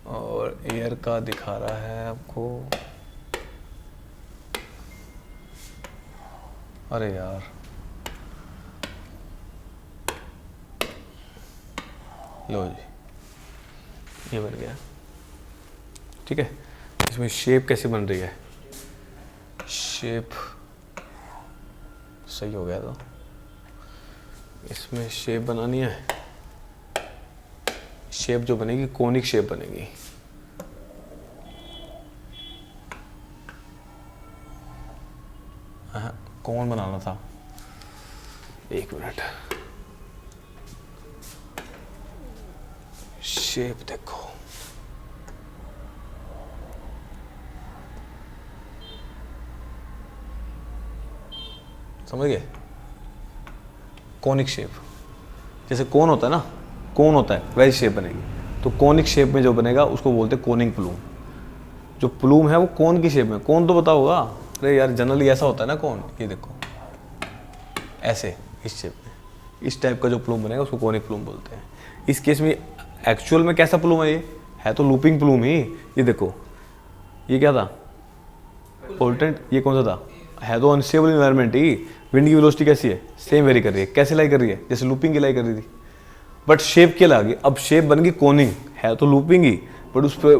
Speaker 1: और एयर का दिखा रहा है आपको, अरे यार लो जी, ये बन गया, ठीक है। इसमें शेप कैसे बन रही है, शेप सही हो गया। तो इसमें शेप बनानी है, शेप जो बनेगी कोनिक शेप बनेगी। कौन बनाना था, एक मिनट, शेप देखो, समझ गए, कोनिक शेप, जैसे कोन होता है ना, कोन होता है वैसी शेप बनेगी। तो कोनिक शेप में जो बनेगा उसको बोलते हैं कोनिंग प्लूम। जो प्लूम है वो कोन की शेप में, कोन तो पता होगा, अरे यार जनरली ऐसा होता है ना कोन, ये देखो ऐसे इस शेप में, इस टाइप का जो प्लूम बनेगा उसको कोनिक प्लूम बोलते हैं। इस केस में एक्चुअल में कैसा प्लूम है, ये है तो लूपिंग प्लूम ही। ये देखो ये क्या था, पोल्टेंट, ये कौन सा था, है तो अनस्टेबल इन्वायरमेंट ही। विंड की वेलोसिटी कैसी है, सेम वेरी कर रही है, कैसे लाई कर रही है, जैसे लूपिंग की लाई कर रही थी, बट शेप क्या लगी, अब शेप बन गई कोनिंग, है तो लूपिंग ही, बट उस पे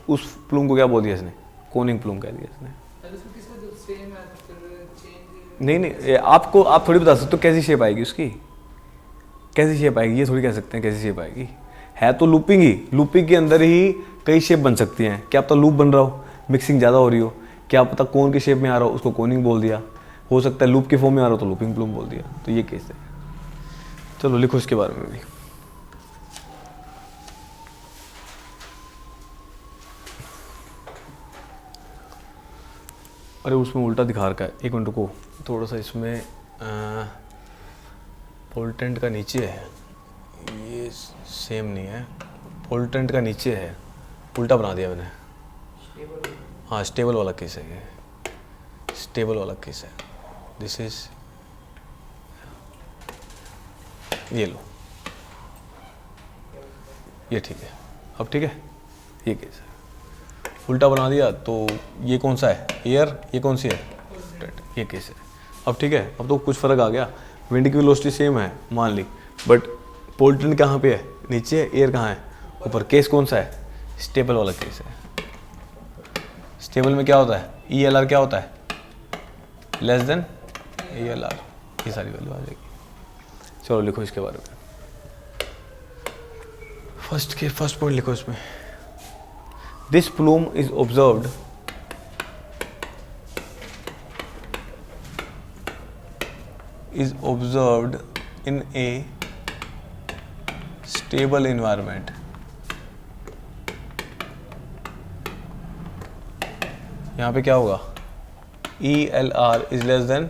Speaker 1: उस प्लूम को क्या बोल दिया इसने, कोनिंग प्लूम कह दिया इसने। नहीं, आप थोड़ी बता सकते हो कैसी शेप आएगी उसकी, कैसी शेप आएगी, ये थोड़ी कह सकते हैं कैसी शेप आएगी। है तो लूपिंग ही, लूपिंग के अंदर ही कई शेप बन सकती हैं। क्या पता लूप बन रहा हो, मिक्सिंग ज़्यादा हो रही हो, क्या पता कोन की शेप में आ रहा हो उसको कोनिंग बोल दिया, हो सकता है लूप के फॉर्म में आ रहा हो तो लूपिंग प्लूम बोल दिया। तो ये केस है। चलो लिखो इसके बारे में भी। अरे उसमें उल्टा दिखा रखा है, एक मिनट रुको, थोड़ा सा इसमें पोल्टेंट का नीचे है, ये सेम नहीं है, पोल्टेंट का नीचे है, उल्टा बना दिया मैंने। हाँ स्टेबल वाला केस है, ये स्टेबल वाला केस है। दिस इज, ये लो, ये ठीक है, अब ठीक है, ये केस है। उल्टा बना दिया तो ये कौन सा है, एयर, ये कौन सी है, ये केस है। अब ठीक है, अब तो कुछ फ़र्क आ गया। विंड की वेलोसिटी सेम है मान ली, बट पोल्टेंट कहाँ पे है, नीचे है, एयर कहाँ है, ऊपर। केस कौन सा है, स्टेबल वाला केस है। स्टेबल में क्या होता है, ELR क्या होता है, लेस देन ELR, ये सारी वैल्यू आ जाएगी। चलो लिखो इसके बारे में, फर्स्ट पॉइंट लिखो इसमें। This plume is observed is observed in a stable environment. यहाँ पे क्या होगा, ELR is less than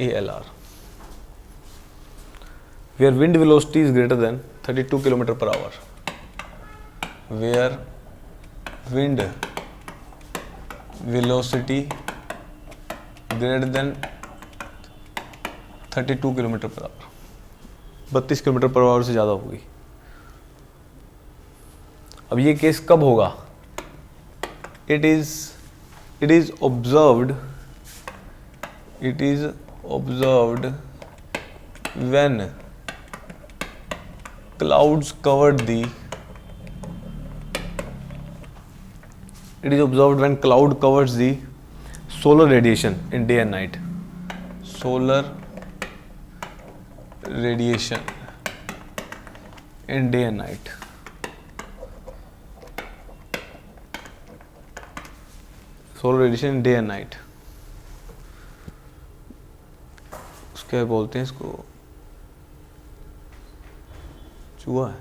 Speaker 1: ALR, where wind velocity is greater than 32 km per hour. Where wind velocity greater than 32 km per hour, 32 km per hour से ज़्यादा होगी। अब ये case कब होगा? It is observed when clouds covered the cloud covers the solar radiation in day and night. Solar radiation in day and night. Solar radiation in day and night. उसके बोलते हैं इसको, चूहा है,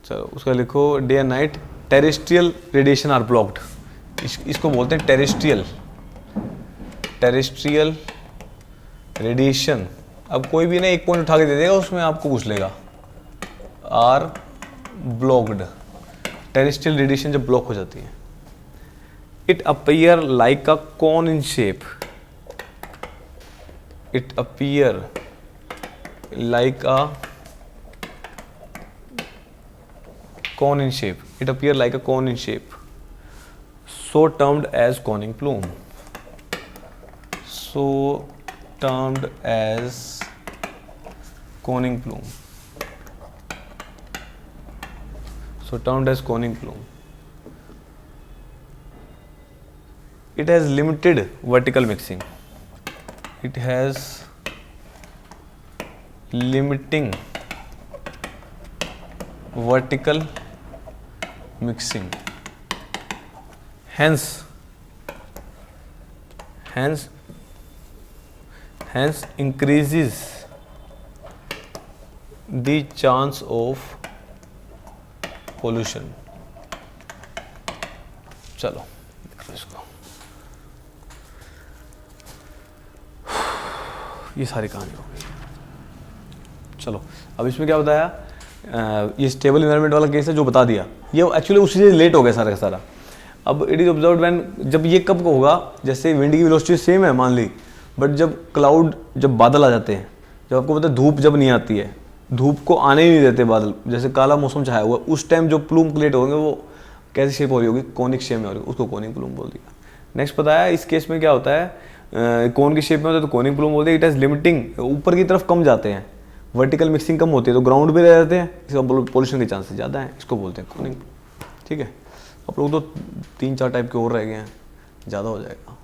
Speaker 1: चलो उसका लिखो, day and night terrestrial radiation are blocked. इसको बोलते हैं टेरेस्ट्रियल रेडिएशन। अब कोई भी ना एक पॉइंट उठा के दे देगा, उसमें आपको पूछ लेगा आर ब्लॉक्ड। टेरेस्ट्रियल रेडिएशन जब ब्लॉक हो जाती है, it appear like a cone in shape. It appear like a cone in shape. It appear like a cone in shape. So termed as coning plume. So termed as coning plume. So termed as coning plume. It has limited vertical mixing. It has limiting vertical mixing. Hence increases the chance of pollution. चलो देखो इसको, ये सारी कहानी हो गई। चलो अब इसमें क्या बताया, ये स्टेबल इन्वायरमेंट वाला केस है जो बता दिया, ये एक्चुअली उसी से रिलेट हो गया सारा का सारा। अब इट इज ऑब्जर्व्ड व्हेन, जब ये कब को होगा, जैसे विंड की वेलोसिटी सेम है मान ली, बट जब बादल आ जाते हैं, जब आपको पता है धूप जब नहीं आती है, धूप को आने ही नहीं देते बादल, जैसे काला मौसम छाया हुआ, उस टाइम जो प्लूम क्रिएट होंगे वो कैसी शेप हो रही होगी, कॉनिक शेप में हो रही होगी, उसको कॉनिक प्लूम बोल दिया। नेक्स्ट बताया इस केस में क्या होता है, कोन की शेप में होता है तो कॉनिक प्लूम बोलते हैं। इट हैज लिमिटिंग, ऊपर की तरफ कम जाते हैं, वर्टिकल मिक्सिंग कम होती है तो ग्राउंड पे रह जाते हैं, इसका पोल्यूशन के चांसेस ज़्यादा हैं, इसको बोलते हैं कॉनिक। ठीक है, आप लोग तो 3-4 टाइप के और रह गए हैं, ज़्यादा हो जाएगा।